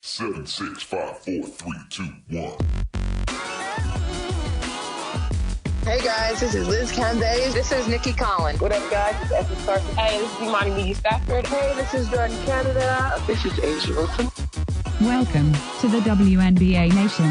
7, 6, 5, 4, 3, 2, 1. Hey guys, this is Liz Cambage. This is Nikki Collins. What up, guys? It's Essence Carson. Hey, this is Imani Media Stafford. Hey, this is Jordan Canada. This is Asia Wilson. Welcome to the WNBA Nation.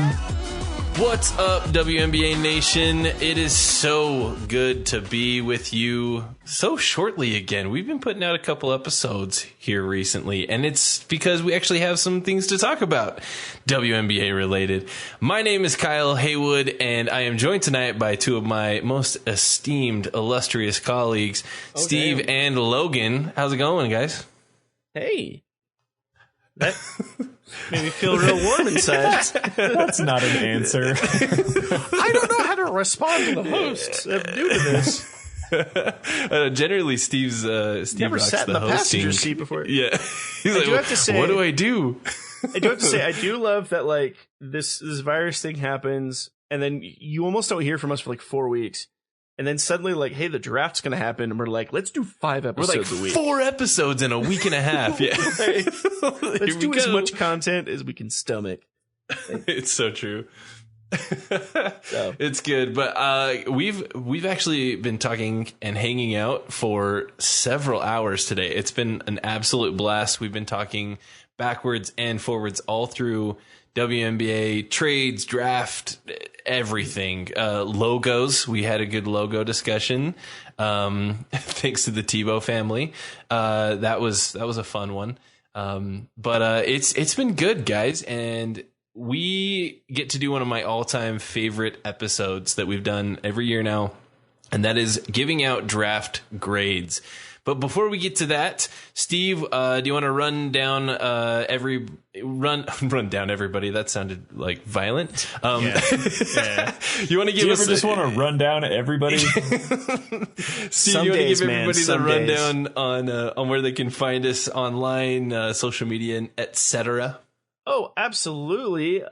What's up, WNBA Nation? It is so good to be with you so shortly again. We've been putting out a couple episodes here recently, and it's because we actually have some things to talk about, WNBA related. My name is Kyle Haywood, and I am joined tonight by two of my most esteemed, illustrious colleagues, Steve and Logan. How's it going, guys? Hey. That made me feel real warm inside. That's not an answer. I don't know how to respond to the host. I'm new to this. Generally, Steve Never rocks sat in the hosting. passenger seat before. Yeah. He's like, do have to say- what do I do? I do have to say, I do love that, like, this virus thing happens, and then you almost don't hear from us for like 4 weeks. And then suddenly, like, hey, the draft's going to happen. And we're like, let's do 5 We're episodes like a week. 4 episodes in a week and a half. Yeah. Let's do as much content as we can stomach. It's so true. So. It's good. But we've actually been talking and hanging out for several hours today. It's been an absolute blast. We've been talking backwards and forwards all through WNBA trades, draft, everything. Logos. We had a good logo discussion. Thanks to the Tebow family. That was a fun one. But it's been good, guys, and we get to do one of my all-time favorite episodes that we've done every year now, and that is giving out draft grades. But before we get to that, Steve, do you want to run down run down everybody? That sounded like violent. Yeah. You want to give Do you us ever just want to run down everybody? Steve, Some you want to days, give man, everybody the some rundown on where they can find us online, social media, and etc. Oh, absolutely.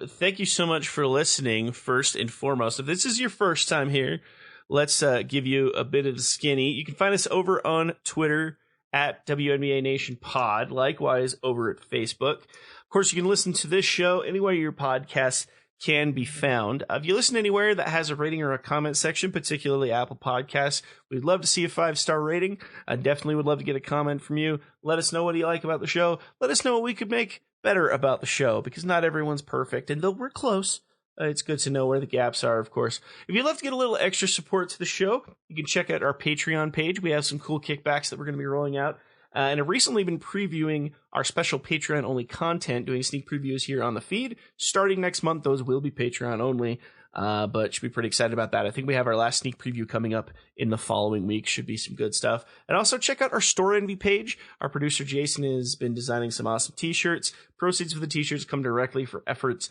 Thank you so much for listening, first and foremost. If this is your first time here, let's give you a bit of the skinny. You can find us over on Twitter at WNBA Nation Pod, likewise over at Facebook. Of course, you can listen to this show anywhere your podcasts can be found. If you listen anywhere that has a rating or a comment section, particularly Apple Podcasts, we'd love to see a 5-star rating. I definitely would love to get a comment from you. Let us know what you like about the show. Let us know what we could make better about the show, because not everyone's perfect, and though we're close, it's good to know where the gaps are, of course. If you'd love to get a little extra support to the show, you can check out our Patreon page. We have some cool kickbacks that we're going to be rolling out. And I've recently been previewing our special Patreon-only content, doing sneak previews here on the feed. Starting next month, those will be Patreon-only, but should be pretty excited about that. I think we have our last sneak preview coming up in the following week. Should be some good stuff. And also check out our Store Envy page. Our producer, Jason, has been designing some awesome t-shirts. Proceeds for the t-shirts come directly for efforts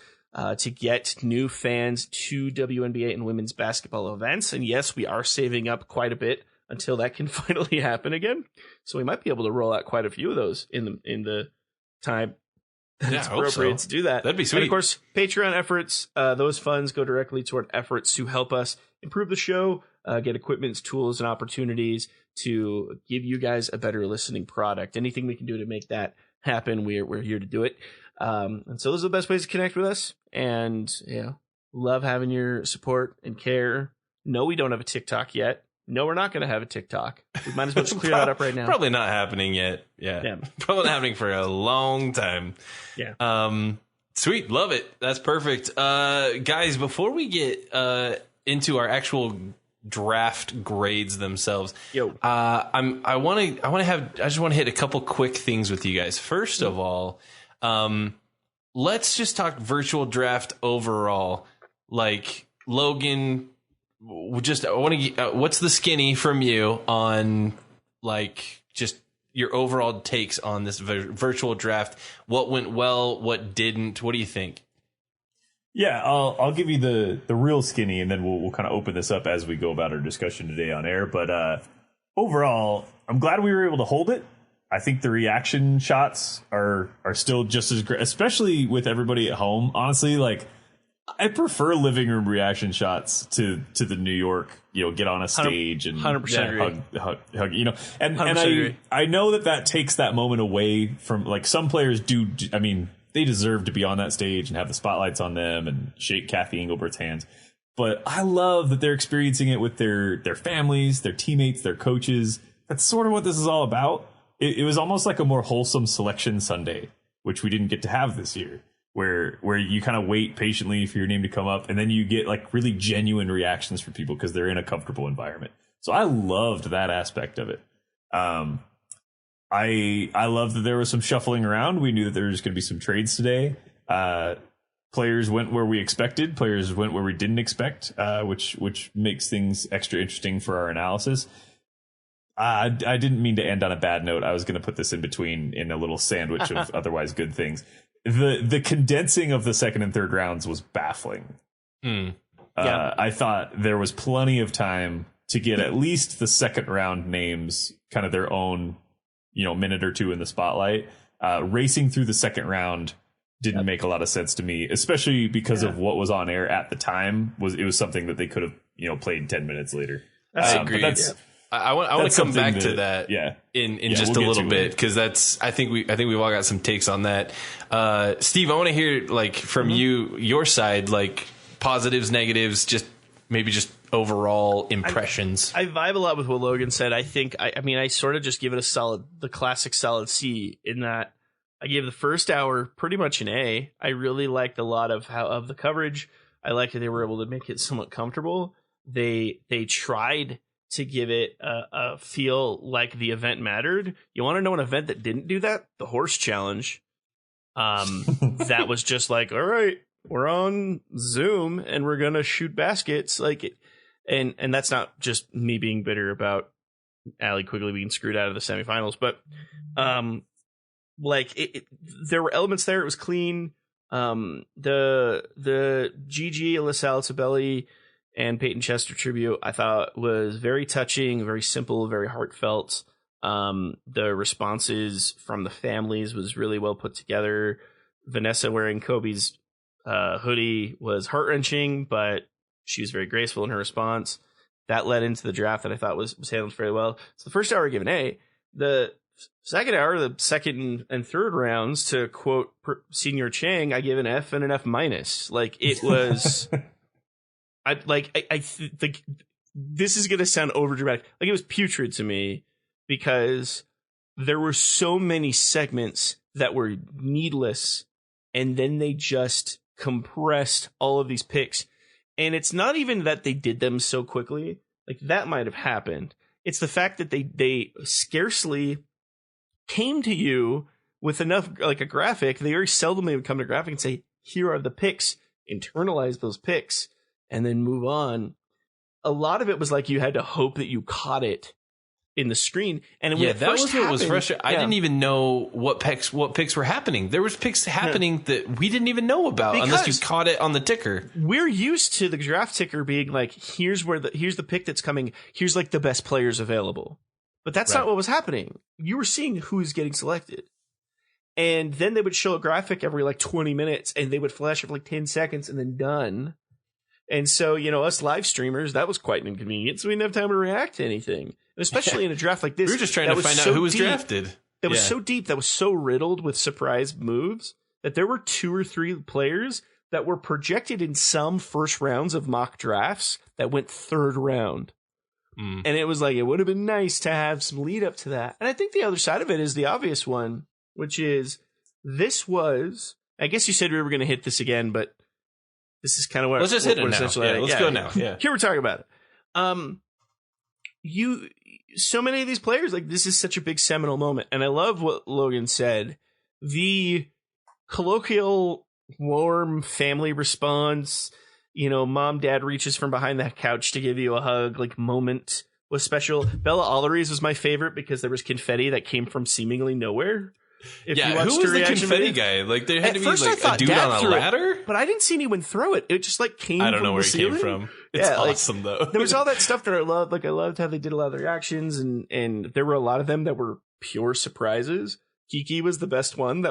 to get new fans to WNBA and women's basketball events. And yes, we are saving up quite a bit until that can finally happen again. So we might be able to roll out quite a few of those in the time that's appropriate to do that. That'd be sweet. And of course, Patreon efforts, those funds go directly toward efforts to help us improve the show, get equipment, tools, and opportunities to give you guys a better listening product. Anything we can do to make that happen, we're here to do it. And so those are the best ways to connect with us. And yeah, love having your support and care. No, we don't have a TikTok yet. No, we're not going to have a TikTok. We might as well just clear that up right now. Probably not happening yet. Yeah. Probably not happening for a long time. Yeah. Sweet. Love it. That's perfect. Guys, before we get into our actual draft grades themselves, I just want to hit a couple quick things with you guys. First of all, let's just talk virtual draft overall. Like, Logan, I want to get, what's the skinny from you on, like, just your overall takes on this virtual draft? What went well? What didn't? What do you think? Yeah, I'll give you the real skinny, and then we'll kind of open this up as we go about our discussion today on air. But overall, I'm glad we were able to hold it. I think the reaction shots are still just as great, especially with everybody at home. Honestly, like, I prefer living room reaction shots to the New York, get on a stage and 100% hug, and I know that takes that moment away from, like, some players do. I mean, they deserve to be on that stage and have the spotlights on them and shake Kathy Englebert's hands. But I love that they're experiencing it with their families, their teammates, their coaches. That's sort of what this is all about. It was almost like a more wholesome selection Sunday, which we didn't get to have this year, where you kind of wait patiently for your name to come up, and then you get like really genuine reactions from people because they're in a comfortable environment. So I loved that aspect of it. I love that there was some shuffling around. We knew that there was going to be some trades today. Players went where we expected. Players went where we didn't expect, which makes things extra interesting for our analysis. I didn't mean to end on a bad note. I was going to put this in between in a little sandwich of otherwise good things. The condensing of the second and third rounds was baffling. I thought there was plenty of time to get at least the second round names kind of their own, minute or two in the spotlight. Racing through the second round didn't make a lot of sense to me, especially because of what was on air at the time. It was something that they could have, played 10 minutes later. I agree. I want to come back to that in just a little bit, because I think we've all got some takes on that. Steve, I want to hear from you, your side, positives, negatives, just overall impressions. I vibe a lot with what Logan said. I think I sort of just give it the classic solid C, in that I gave the first hour pretty much an A. I really liked a lot of the coverage. I liked that they were able to make it somewhat comfortable. They tried to give it a feel like the event mattered. You want to know an event that didn't do that? The horse challenge. That was just all right, we're on Zoom and we're gonna shoot baskets. And that's not just me being bitter about Allie Quigley being screwed out of the semifinals, but there were elements there. It was clean. The Gigi, Alyssa Altabelli, and Peyton Chester tribute, I thought, was very touching, very simple, very heartfelt. The responses from the families was really well put together. Vanessa wearing Kobe's hoodie was heart-wrenching, but she was very graceful in her response. That led into the draft that I thought was handled very well. So the first hour I gave an A. The second hour, the second and third rounds, to quote Senior Chang, I give an F and an F minus. It was... I think this is going to sound over dramatic. It was putrid to me, because there were so many segments that were needless, and then they just compressed all of these picks. And it's not even that they did them so quickly. That might have happened. It's the fact that they scarcely came to you with enough, a graphic. They very seldom would come to a graphic and say, here are the picks, internalize those picks, and then move on. A lot of it was you had to hope that you caught it in the screen. And when that was what was frustrating. I didn't even know what picks were happening. There was picks happening that we didn't even know about, because unless you caught it on the ticker. We're used to the draft ticker being here's the pick that's coming. Here's the best players available. But that's not what was happening. You were seeing who's getting selected. And then they would show a graphic every 20 minutes, and they would flash it for 10 seconds and then done. And so, us live streamers, that was quite an inconvenience. We didn't have time to react to anything. And especially in a draft like this. We were just trying to find out who was drafted. That was so deep, that was so riddled with surprise moves, that there were 2 or 3 players that were projected in some first rounds of mock drafts that went third round. And it was it would have been nice to have some lead up to that. And I think the other side of it is the obvious one, which is I guess you said we were going to hit this again, but this is kind of what. Let's just hit it now. Let's go now. Yeah. Here we're talking about it. So many of these players, this is such a big seminal moment. And I love what Logan said. The colloquial, warm family response, mom, dad reaches from behind that couch to give you a hug, moment was special. Bella Ollery's was my favorite, because there was confetti that came from seemingly nowhere. Who was the confetti guy? There had to be a dude on a ladder? But I didn't see anyone throw it. It just came from the ceiling. I don't know where it came from. It's awesome, though. There was all that stuff that I loved. I loved how they did a lot of the reactions, and there were a lot of them that were pure surprises. Kiki was the best one.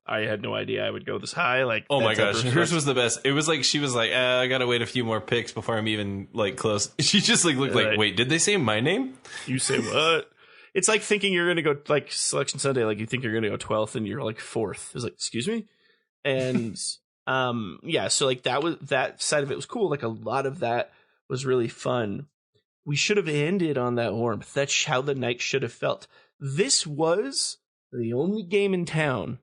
I had no idea I would go this high. Oh my gosh, hers was the best. It was she was I gotta wait a few more picks before I'm even close. She just looked wait, did they say my name? You say what? It's thinking you're going to go selection Sunday. You think you're going to go 12th and you're 4th. It's excuse me? And yeah, so like that side of it was cool. Like a lot of that was really fun. We should have ended on that warmth. That's how the night should have felt. This was the only game in town.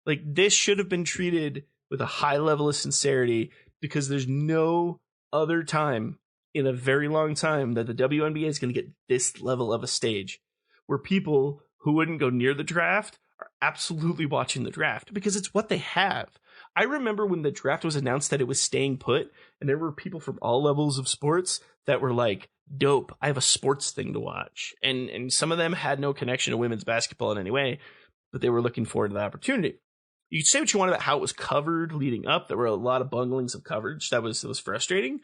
Like, this should have been treated with a high level of sincerity, because there's no other time in a very long time that the WNBA is going to get this level of a stage where people who wouldn't go near the draft are absolutely watching the draft because it's what they have. I remember when the draft was announced that it was staying put, and there were people from all levels of sports that were like, dope, I have a sports thing to watch. And some of them had no connection to women's basketball in any way, but they were looking forward to the opportunity. You could say what you want about how it was covered leading up. There were a lot of bunglings of coverage. That was frustrating,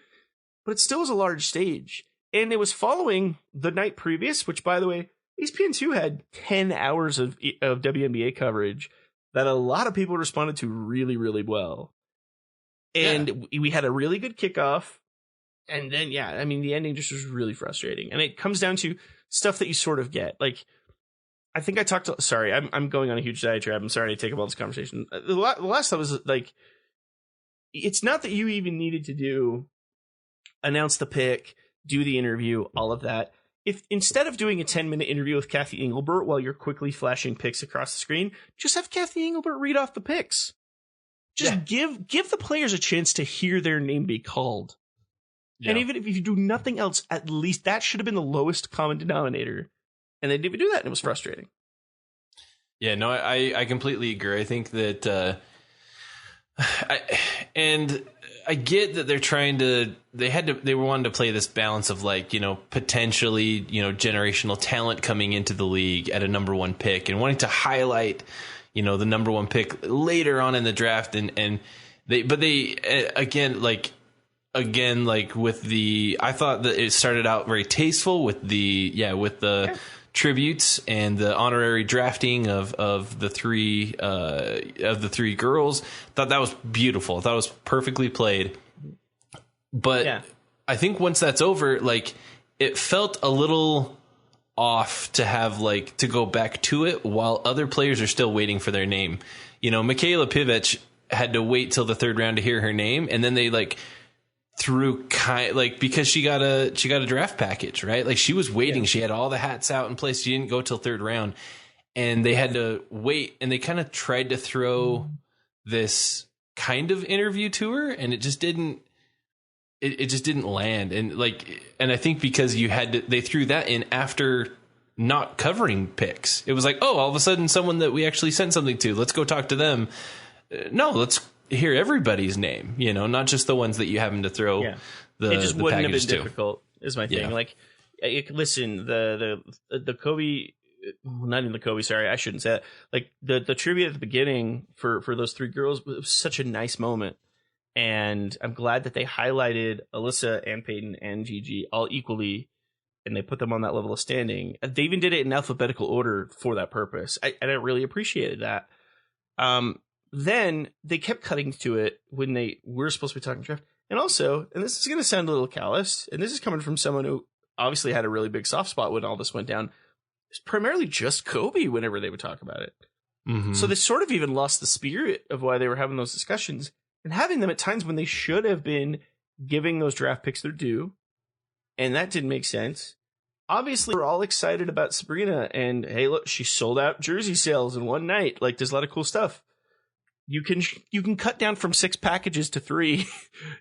but it still was a large stage. And it was following the night previous, which, by the way, ESPN2 had 10 hours of WNBA coverage that a lot of people responded to really, really well. And we had a really good kickoff. And then, yeah, I mean, the ending just was really frustrating. And it comes down to stuff that you sort of get. Like, I think I talked to, sorry, I'm going on a huge diatribe. I'm sorry to take up all this conversation. The last time was like, it's not that you even needed to announce the pick, do the interview, all of that. If instead of doing a 10-minute interview with Kathy Engelbert while you're quickly flashing picks across the screen, just have Kathy Engelbert read off the picks. Just give the players a chance to hear their name be called. Yeah. And even if you do nothing else, at least that should have been the lowest common denominator. And they didn't even do that, and it was frustrating. Yeah, no, I completely agree. I think that, I get that they're trying to, they were wanting to play this balance of like, you know, potentially, you know, generational talent coming into the league at a number one pick and wanting to highlight, you know, the number one pick later on in the draft. And they with the, I thought that it started out very tasteful with the tributes and the honorary drafting of the three girls. Thought that was beautiful. I thought it was perfectly played. But I think once that's over, like, it felt a little off to have like to go back to it while other players are still waiting for their name. You know, Michaela Pivec had to wait till the third round to hear her name, and then they like through because she got a draft package, right? Like, she was waiting. She had all the hats out in place. She didn't go till third round, and they had to wait, and they kind of tried to throw this kind of interview to her, and it just didn't land. And I think because they threw that in after not covering picks. It was like, oh, all of a sudden someone that we actually sent something to, let's go talk to them. No, let's hear everybody's name, you know, not just the ones that you happen to throw the it just the wouldn't have been to. difficult, is my thing. Yeah. Like, listen, the Kobe, not even the Kobe, sorry, I shouldn't say that. Like, the tribute at the beginning for those three girls was such a nice moment. And I'm glad that they highlighted Alyssa and Peyton and Gigi all equally, and they put them on that level of standing. They even did it in alphabetical order for that purpose. And I really appreciated that. Then they kept cutting to it when they were supposed to be talking draft. And also, and this is going to sound a little callous, and this is coming from someone who obviously had a really big soft spot when all this went down, it's primarily just Kobe whenever they would talk about it. Mm-hmm. So they sort of even lost the spirit of why they were having those discussions and having them at times when they should have been giving those draft picks their due. And that didn't make sense. Obviously, we're all excited about Sabrina, and hey, look, she sold out jersey sales in one night. Like, there's a lot of cool stuff. You can cut down from 6 packages to 3.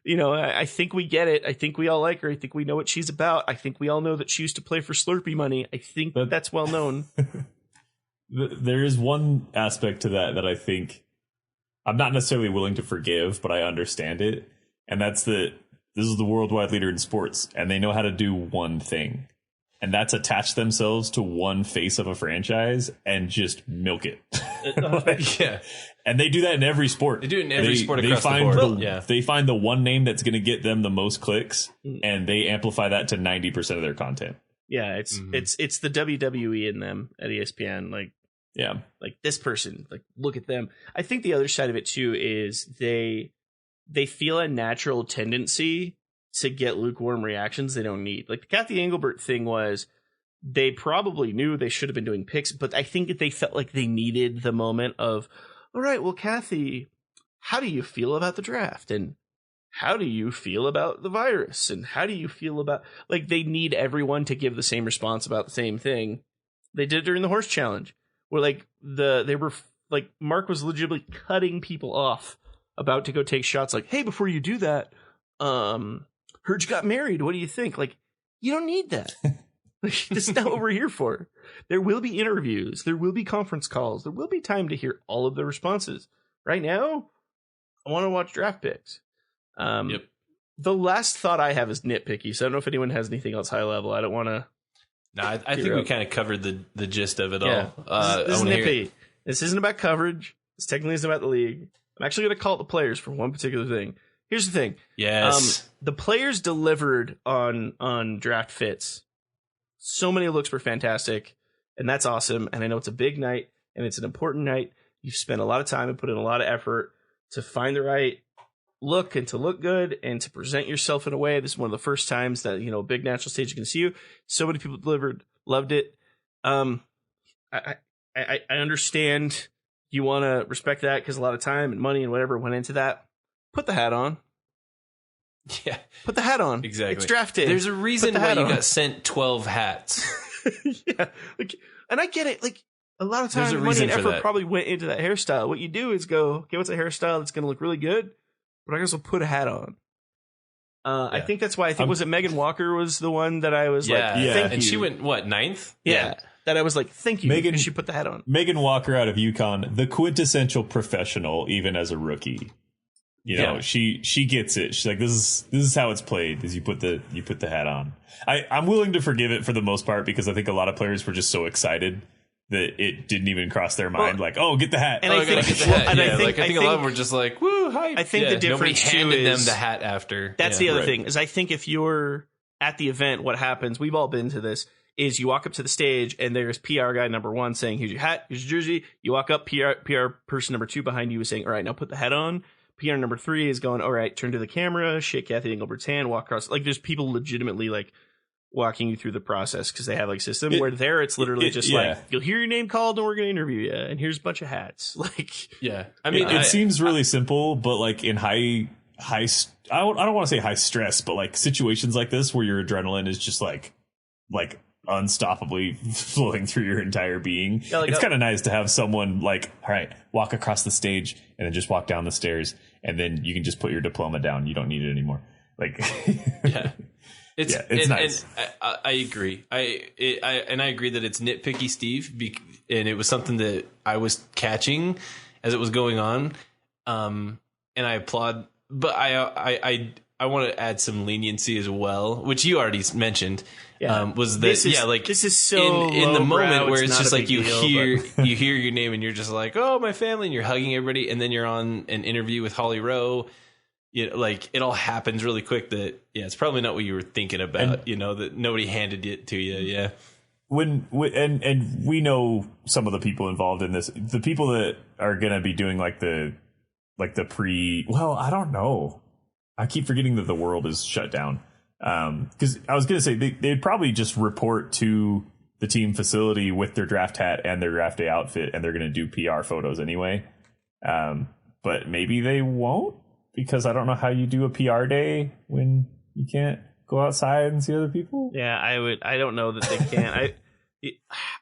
You know, I think we get it. I think we all like her. I think we know what she's about. I think we all know that she used to play for Slurpee money. I think that's well known. There is one aspect to that I think I'm not necessarily willing to forgive, but I understand it. And that's that this is the worldwide leader in sports, and they know how to do one thing. And that's attach themselves to one face of a franchise and just milk it. Yeah. And they do that in every sport. They do it in every sport across the board. They find the one name that's going to get them the most clicks, and they amplify that to 90% of their content. Yeah, it's the WWE in them at ESPN. Like, yeah, like this person, like, look at them. I think the other side of it too is they feel a natural tendency to get lukewarm reactions they don't need. Like, the Kathy Engelbert thing was, they probably knew they should have been doing picks, but I think that they felt like they needed the moment of, all right, well, Kathy, how do you feel about the draft? And how do you feel about the virus? And how do you feel about, like, they need everyone to give the same response about the same thing. They did it during the horse challenge, where like they were like, Mark was legitimately cutting people off about to go take shots. Like, hey, before you do that, heard you got married. What do you think? Like, you don't need that. Like, this is not what we're here for. There will be interviews. There will be conference calls. There will be time to hear all of the responses. Right now, I want to watch draft picks. Yep. The last thought I have is nitpicky, so I don't know if anyone has anything else high level. I don't want to. No, I think we kind of covered the gist of it Yeah. all. This is nitpicky. This isn't about coverage. This technically isn't about the league. I'm actually going to call it the players for one particular thing. Here's the thing. Yes. The players delivered on draft fits. So many looks were fantastic, and that's awesome. And I know it's a big night, and it's an important night. You've spent a lot of time and put in a lot of effort to find the right look and to look good and to present yourself in a way. This is one of the first times that, a big national stage you can see you. So many people delivered, loved it. I understand you want to respect that because a lot of time and money and whatever went into that. Put the hat on. Yeah. Put the hat on. Exactly. It's draft day. There's a reason why you on. got sent 12 hats. Yeah. And I get it. Like, a lot of time, There's a money, reason and for effort that. probably went into that hairstyle. What you do is go, okay, what's a hairstyle that's going to look really good? But I guess I'll put a hat on. I think that's why was it Megan Walker was the one that I was Yeah. like, thank you. And she went, what, 9th? Yeah. That I was like, thank you. Megan- because she put the hat on. Megan Walker out of UConn, the quintessential professional, even as a rookie. She gets it. She's like, this is how it's played. Is you put the hat on. I'm willing to forgive it for the most part because I think a lot of players were just so excited that it didn't even cross their mind. Like, oh, get the hat. And I think, get the hat. and Yeah, I think a lot of them were just like, woo, hype. I think the difference nobody handed too them is the hat after. That's the other Right. thing is I think if you're at the event, what happens, we've all been to this, is you walk up to the stage and there's PR guy number 1 saying, here's your hat, here's your jersey. You walk up, PR person number 2 behind you is saying, all right, now put the hat on. PR number 3 is going, all right, turn to the camera, shake Kathy Engelbert's hand, walk across. Like, there's people legitimately like walking you through the process because they have like a system where there it's literally just like, you'll hear your name called and we're going to interview you. And here's a bunch of hats. Like, Yeah. I I mean, mean, it seems really simple, but like in I don't want to say high stress, but like situations like this where your adrenaline is just like unstoppably flowing through your entire being. Yeah, like, it's kind of nice to have someone like, all right, walk across the stage and then just walk down the stairs and then you can just put your diploma down. You don't need it anymore. Like, yeah. It's nice. And I agree. I agree that it's nitpicky, Steve, and it was something that I was catching as it was going on. And I applaud, but I want to add some leniency as well, which you already mentioned. Was that this is so in the moment where it's not just a like big you deal, you hear your name and you're just like, oh, my family, and you're hugging everybody, and then you're on an interview with Holly Rowe. Like it all happens really quick. That it's probably not what you were thinking about. That nobody handed it to you. Yeah. And we know some of the people involved in this. The people that are going to be doing like the well, I don't know. I keep forgetting that the world is shut down. Because I was going to say they'd probably just report to the team facility with their draft hat and their draft day outfit, and they're going to do PR photos anyway. But maybe they won't, because I don't know how you do a PR day when you can't go outside and see other people. Yeah, I don't know that they can.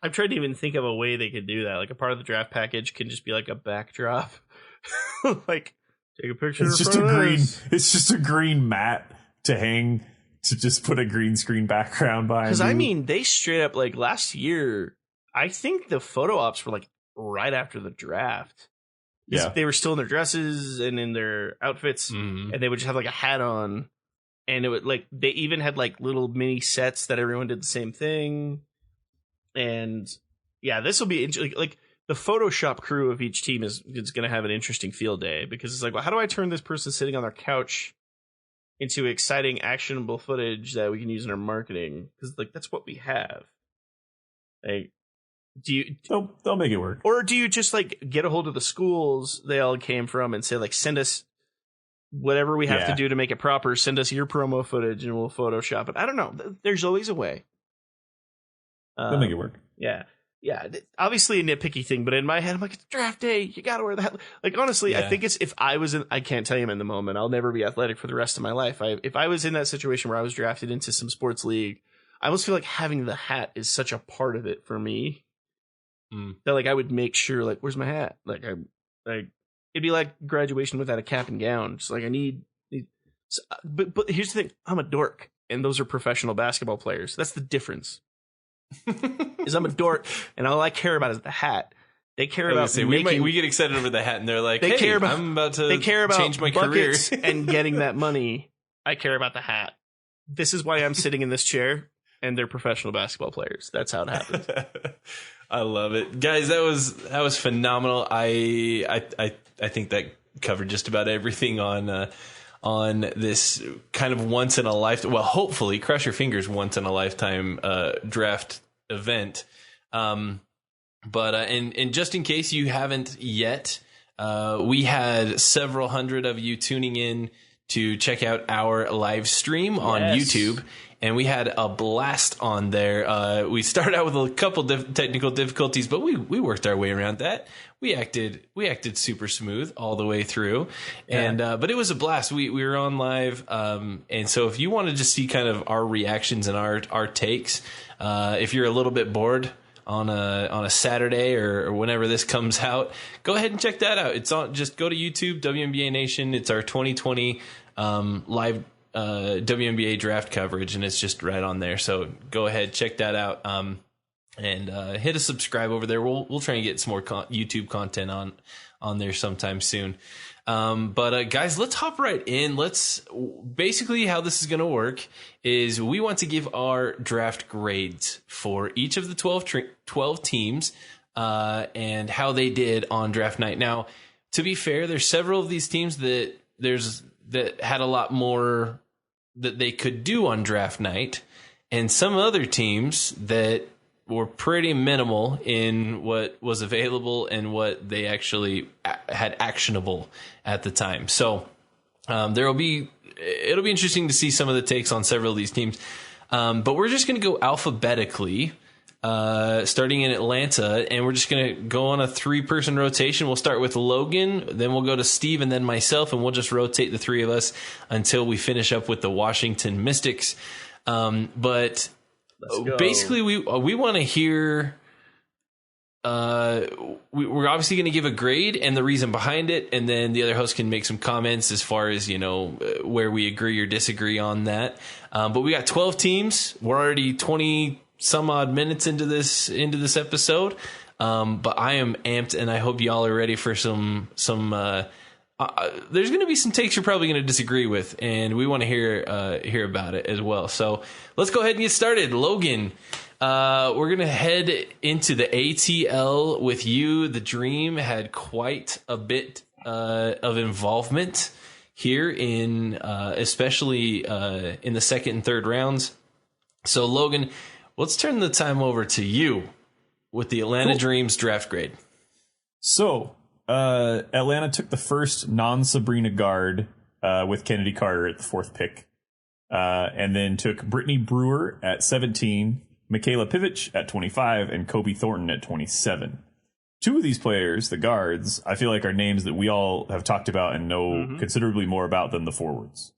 I'm trying to even think of a way they could do that. Like a part of the draft package can just be like a backdrop. Like take a picture. It's just a green mat to hang, to just put a green screen background behind. Because you. I mean, they straight up like last year. I think the photo ops were like right after the draft. Yeah, they were still in their dresses and in their outfits, and they would just have like a hat on, and it would like they even had like little mini sets that everyone did the same thing. And yeah, this will be like the Photoshop crew of each team is going to have an interesting field day, because it's like, well, how do I turn this person sitting on their couch into exciting, actionable footage that we can use in our marketing? Because like that's what we have. Like, they'll make it work, or do you just like get a hold of the schools they all came from and say like, send us whatever we have to do to make it proper. Send us your promo footage and we'll Photoshop it. I don't know. There's always a way. They'll make it work. Yeah. obviously a nitpicky thing, but in my head, I'm like, it's draft day. You got to wear the hat. Like, honestly, I think it's, if I was in, I can't tell you I'm in the moment. I'll never be athletic for the rest of my life. If I was in that situation where I was drafted into some sports league, I almost feel like having the hat is such a part of it for me. That like, I would make sure, like, where's my hat? Like, it'd be like graduation without a cap and gown. Just like, I need but here's the thing. I'm a dork, and those are professional basketball players. That's the difference. Is I'm a dork, and all I care about is the hat. They care about we get excited over the hat, and they're like, "Hey, I'm about to change my career and getting that money." I care about the hat. This is why I'm sitting in this chair, and they're professional basketball players. That's how it happens. I love it, guys. That was phenomenal. I think that covered just about everything on this kind of once in a lifetime, well, hopefully, cross your fingers, once in a lifetime draft event. But just in case you haven't yet, we had several hundred of you tuning in to check out our live stream on YouTube. And we had a blast on there. We started out with a couple technical difficulties, but we worked our way around that. We acted super smooth all the way through, and but it was a blast. We were on live, and so if you want to just see kind of our reactions and our takes, if you're a little bit bored on a Saturday or whenever this comes out, go ahead and check that out. It's on. Just go to YouTube, WNBA Nation. It's our 2020 live WNBA draft coverage, and it's just right on there. So go ahead, check that out, and hit a subscribe over there. We'll try and get some more YouTube content on there sometime soon. But guys, let's hop right in. Basically how this is going to work is we want to give our draft grades for each of the 12 teams, and how they did on draft night. Now, to be fair, there's several of these teams that had a lot more that they could do on draft night, and some other teams that were pretty minimal in what was available and what they actually had actionable at the time. So it'll be interesting to see some of the takes on several of these teams. But we're just going to go alphabetically, starting in Atlanta, and we're just going to go on a 3-person rotation. We'll start with Logan, then we'll go to Steve, and then myself, and we'll just rotate the three of us until we finish up with the Washington Mystics. But basically, we want to hear. We're obviously going to give a grade and the reason behind it, and then the other host can make some comments as far as where we agree or disagree on that. But we got 12 teams. We're already 20 some odd minutes into this episode. But I am amped, and I hope y'all are ready for some. There's going to be some takes you're probably going to disagree with, and we want to hear about it as well. So let's go ahead and get started. Logan, we're going to head into the ATL with you. The Dream had quite a bit of involvement here in especially in the second and third rounds. So Logan, let's turn the time over to you with the Atlanta Dreams draft grade. So Atlanta took the first non-Sabrina guard with Kennedy Carter at the 4th pick, and then took Brittany Brewer at 17, Michaela Pivich at 25, and Kobe Thornton at 27. Two of these players, the guards, I feel like are names that we all have talked about and know considerably more about than the forwards.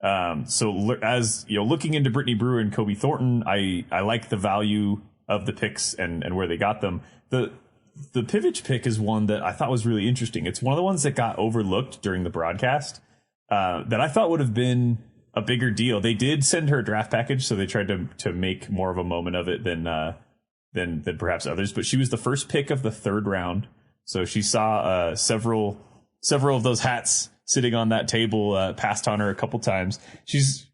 So as looking into Brittany Brewer and Kobe Thornton, I like the value of the picks and where they got them. The Pivich pick is one that I thought was really interesting. It's one of the ones that got overlooked during the broadcast that I thought would have been a bigger deal. They did send her a draft package, so they tried to make more of a moment of it than perhaps others. But she was the first pick of the 3rd round, so she saw several of those hats sitting on that table passed on her a couple times. She's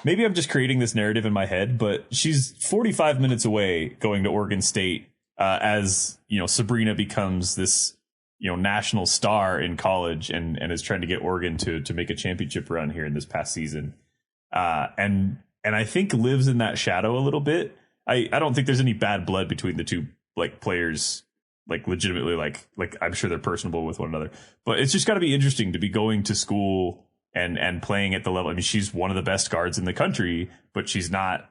maybe I'm just creating this narrative in my head, but she's 45 minutes away going to Oregon State as Sabrina becomes this national star in college and is trying to get Oregon to make a championship run here in this past season, and I think lives in that shadow a little bit. I don't think there's any bad blood between the two players, legitimately like I'm sure they're personable with one another, but it's just got to be interesting to be going to school and playing at the level. I mean, she's one of the best guards in the country, but she's not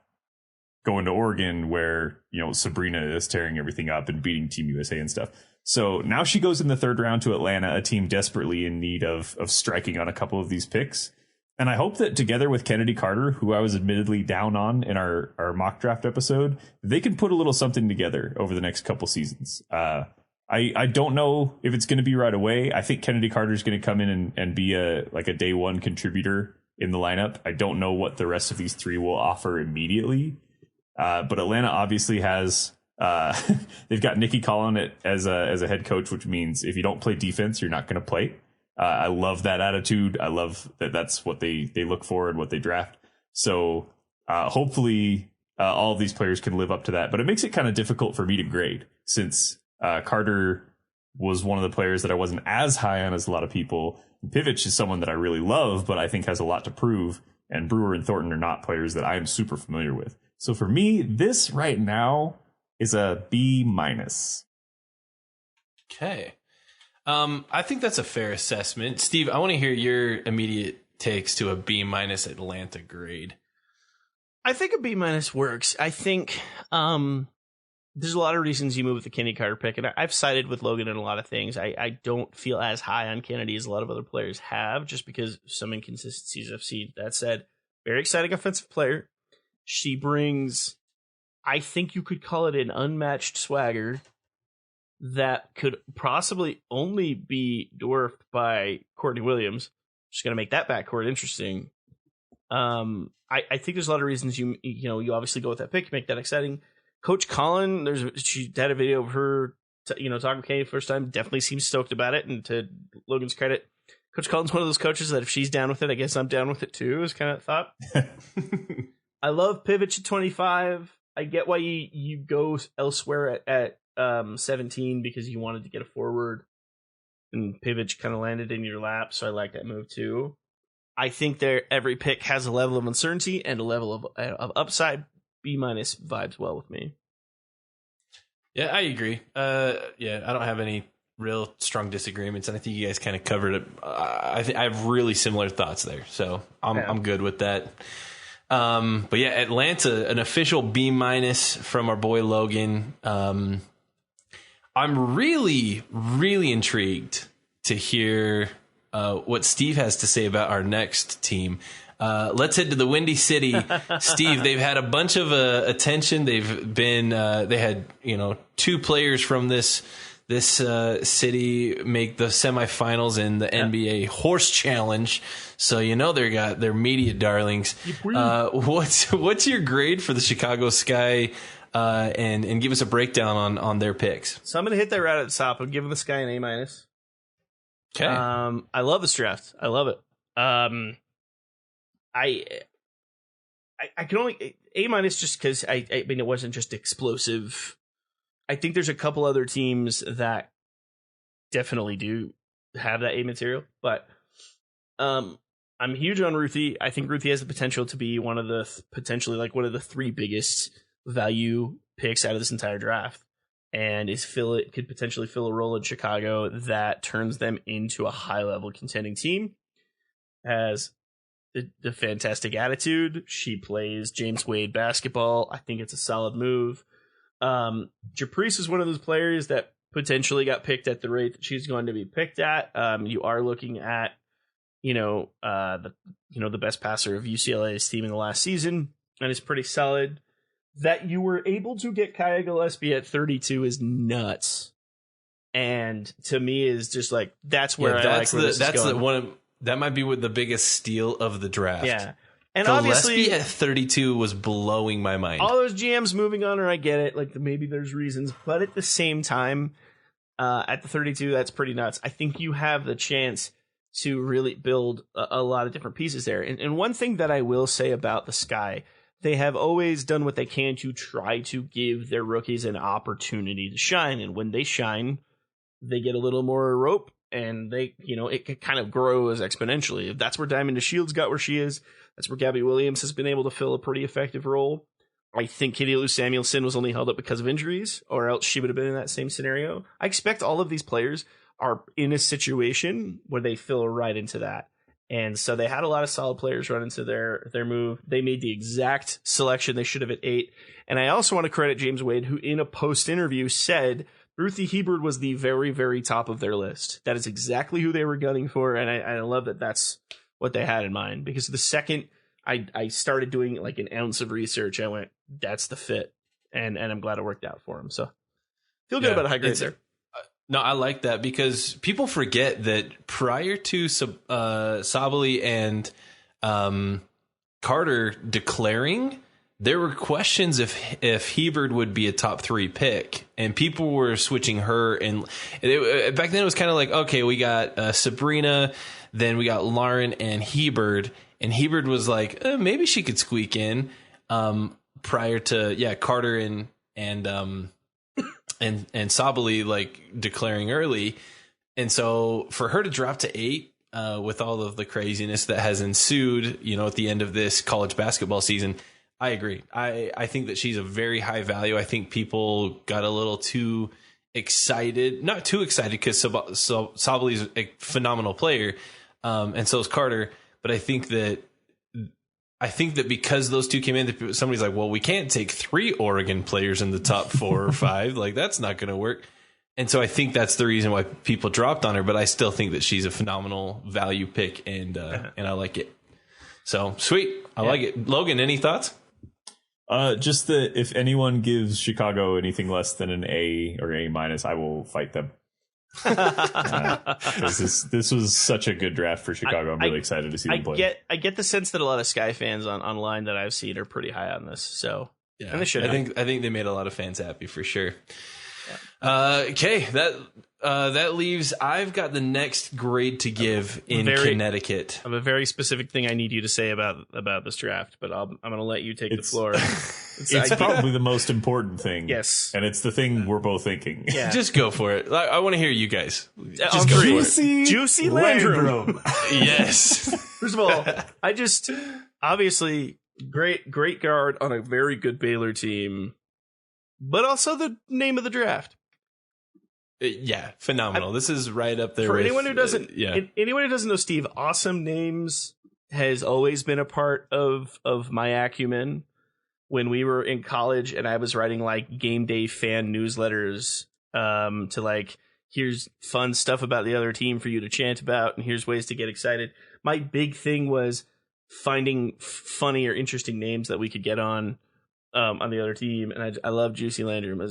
going to Oregon where, Sabrina is tearing everything up and beating Team USA and stuff. So now she goes in the third round to Atlanta, a team desperately in need of striking on a couple of these picks. And I hope that together with Kennedy Carter, who I was admittedly down on in our mock draft episode, they can put a little something together over the next couple seasons. I don't know if it's going to be right away. I think Kennedy Carter is going to come in and be a day one contributor in the lineup. I don't know what the rest of these three will offer immediately. But Atlanta obviously has they've got Nikki Collin as a head coach, which means if you don't play defense, you're not going to play. I love that attitude. I love that that's what they look for and what they draft. So hopefully all of these players can live up to that. But it makes it kind of difficult for me to grade since Carter was one of the players that I wasn't as high on as a lot of people. Pivic is someone that I really love, but I think has a lot to prove. And Brewer and Thornton are not players that I'm super familiar with. So for me, this right now is a B-. Okay. I think that's a fair assessment. Steve, I want to hear your immediate takes to a B- Atlanta grade. I think a B- works. I think there's a lot of reasons you move with the Kennedy Carter pick, and I've sided with Logan in a lot of things. I don't feel as high on Kennedy as a lot of other players have, just because of some inconsistencies I've seen. That said, very exciting offensive player. She brings, I think you could call it an unmatched swagger that could possibly only be dwarfed by Courtney Williams. Just going to make that backcourt interesting. I think there's a lot of reasons you obviously go with that pick, you make that exciting. Coach Collin, she had a video of her, talking with Kennedy the first time. Definitely seems stoked about it. And to Logan's credit, Coach Collin's one of those coaches that if she's down with it, I guess I'm down with it too. Is kind of thought. I love Pivic at 25. I get why you go elsewhere at 17 because you wanted to get a forward, and Pivic kind of landed in your lap. So I like that move too. I think every pick has a level of uncertainty and a level of upside. B- vibes well with me. Yeah, I agree. I don't have any real strong disagreements, and I think you guys kind of covered it. I have really similar thoughts there, so I'm good with that. But yeah, Atlanta, an official B- from our boy Logan. I'm really, really intrigued to hear what Steve has to say about our next team. Let's head to the Windy City. Steve, they've had a bunch of attention. They've been they had two players from this city make the semifinals in the NBA Horse Challenge. So they got their media darlings. What's your grade for the Chicago Sky? And give us a breakdown on their picks. So I'm going to hit that right at the top. I'm giving the Sky an A-. Okay. I love this draft. I love it. I can only A- just because I mean it wasn't just explosive. I think there's a couple other teams that definitely do have that A material, but I'm huge on Ruthie. I think Ruthie has the potential to be one of the three biggest value picks out of this entire draft, and could potentially fill a role in Chicago that turns them into a high level contending team. Has the fantastic attitude. She plays James Wade basketball. I think it's a solid move. Caprice is one of those players that potentially got picked at the rate that she's going to be picked at. You are looking at, the best passer of UCLA's team in the last season, and it's pretty solid. That you were able to get Kaya Gillespie at 32 is nuts, and to me is just like that's where that might be the biggest steal of the draft. Yeah. And Gillespie obviously at 32 was blowing my mind. All those GMs moving on her, I get it. Like maybe there's reasons, but at the same time, at the 32, that's pretty nuts. I think you have the chance to really build a lot of different pieces there. And one thing that I will say about the Sky, they have always done what they can to try to give their rookies an opportunity to shine. And when they shine, they get a little more rope. And they, it kind of grows exponentially. That's where Diamond DeShields got where she is. That's where Gabby Williams has been able to fill a pretty effective role. I think Kitty Lou Samuelson was only held up because of injuries, or else she would have been in that same scenario. I expect all of these players are in a situation where they fill right into that. And so they had a lot of solid players run into their move. They made the exact selection they should have at 8. And I also want to credit James Wade, who in a post-interview said Ruthie Hebard was the very, very top of their list. That is exactly who they were gunning for, and I love that that's what they had in mind. Because the second I started doing like an ounce of research, I went, that's the fit. And I'm glad it worked out for him. So feel good about a high grade there. No, I like that because people forget that prior to Sabally and Carter declaring, there were questions if Hebard would be a top 3 pick, and people were switching her. And back then it was kind of like, okay, we got Sabrina, then we got Lauren and Hebard, and Hebard was like, maybe she could squeak in. Prior to Carter and Sabally like declaring early, and so for her to drop to 8 with all of the craziness that has ensued, at the end of this college basketball season, I agree. I think that she's a very high value. I think people got a little too excited, not too excited, because Sabally's a phenomenal player, and so is Carter. But I think that because those two came in, somebody's like, well, we can't take 3 Oregon players in the top 4 or 5. Like, that's not going to work. And so I think that's the reason why people dropped on her. But I still think that she's a phenomenal value pick, and I like it. So, sweet. I like it. Logan, any thoughts? Just that if anyone gives Chicago anything less than an A or A minus, I will fight them. Because this was such a good draft for Chicago. I'm really excited to see them play. I get the sense that a lot of Sky fans online that I've seen are pretty high on this. So yeah, and they should. I think they made a lot of fans happy for sure. Yeah. Okay, that leaves. I've got the next grade to give in Connecticut. I have a very specific thing I need you to say about this draft, but I'm going to let you take the floor. It's probably the most important thing. Yes, and it's the thing we're both thinking. Yeah. Just go for it. I want to hear you guys. Just go for it. Juicy Landrum. Yes. First of all, obviously great guard on a very good Baylor team, but also the name of the draft. Yeah, phenomenal. This is right up there. For anyone who doesn't know, Steve, awesome names has always been a part of my acumen. When we were in college and I was writing like game day fan newsletters, to like, here's fun stuff about the other team for you to chant about, and here's ways to get excited. My big thing was finding funny or interesting names that we could get on the other team, and I love Juicy Landrum.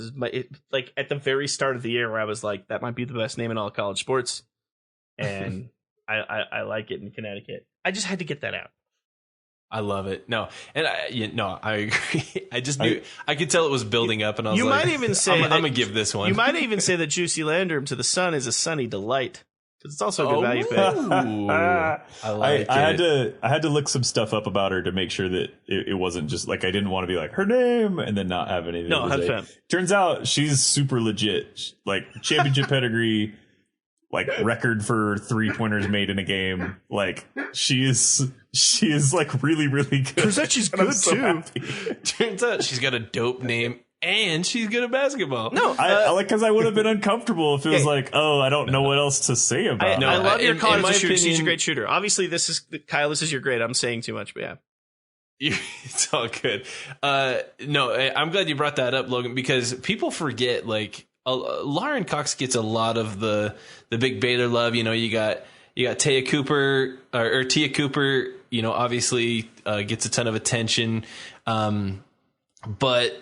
Like at the very start of the year where I was like, that might be the best name in all college sports, and I like it in Connecticut. I just had to get that out. I love it. No, and I agree. I just knew I could tell it was building up, and I was you like, might even say I'm gonna give this one. You might even say that Juicy Landrum to the Sun is a sunny delight, because it's also a good value pick. I like it. I had to look some stuff up about her to make sure that it wasn't just like, I didn't want to be like her name and then not have anything. No, to say. Turns out she's super legit, like championship pedigree. Like record for 3-pointers made in a game. Like she is like really, really good. Turns out she's good too. Turns out she's got a dope name and she's good at basketball. No, I like, because I would have been uncomfortable if it was like, oh, I don't know what else to say about it. I love your call as a shooter. She's a great shooter. Obviously, Kyle. This is your grade. I'm saying too much, but yeah. It's all good. No, I'm glad you brought that up, Logan, because people forget, like, Lauren Cox gets a lot of the big Baylor love. You got Tia Cooper, obviously gets a ton of attention. But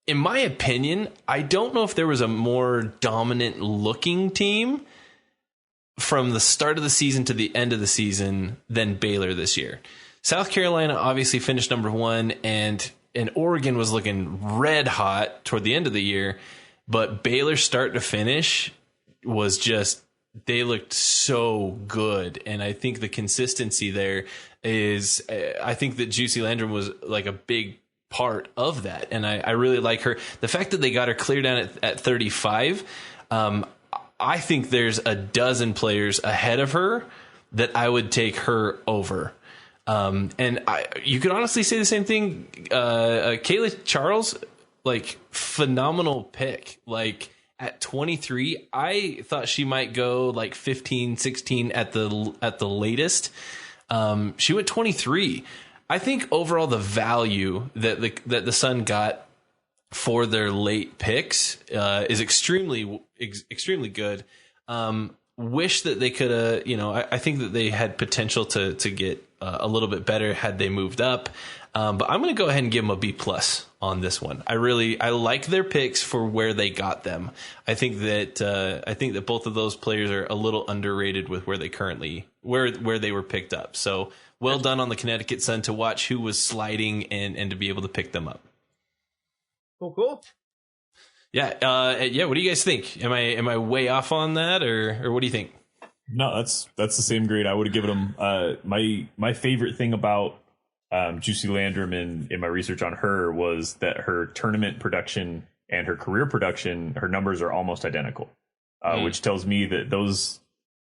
in my opinion, I don't know if there was a more dominant looking team from the start of the season to the end of the season than Baylor this year. South Carolina obviously finished number 1, and Oregon was looking red hot toward the end of the year. But Baylor start to finish was just, they looked so good. And I think the consistency there is, I think that Juicy Landrum was like a big part of that. And I really like her. The fact that they got her clear down at 35, I think there's a dozen players ahead of her that I would take her over. And you could honestly say the same thing. Kayla Charles, like, phenomenal pick. Like, at 23. I thought she might go like 15, 16 at the latest. She went 23. I think overall the value that the Sun got for their late picks is extremely good. Wish that they could have, I think that they had potential to get a little bit better had they moved up. But I'm going to go ahead and give them a B+ on this one. I like their picks for where they got them. I think that both of those players are a little underrated with where they currently where they were picked up. So well done on the Connecticut Sun to watch who was sliding and to be able to pick them up. Cool. Yeah. What do you guys think? Am I way off on that, or what do you think? No, that's the same grade I would have given them. My favorite thing about Juicy Landrum in my research on her was that her tournament production and her career production, her numbers are almost identical, which tells me that those,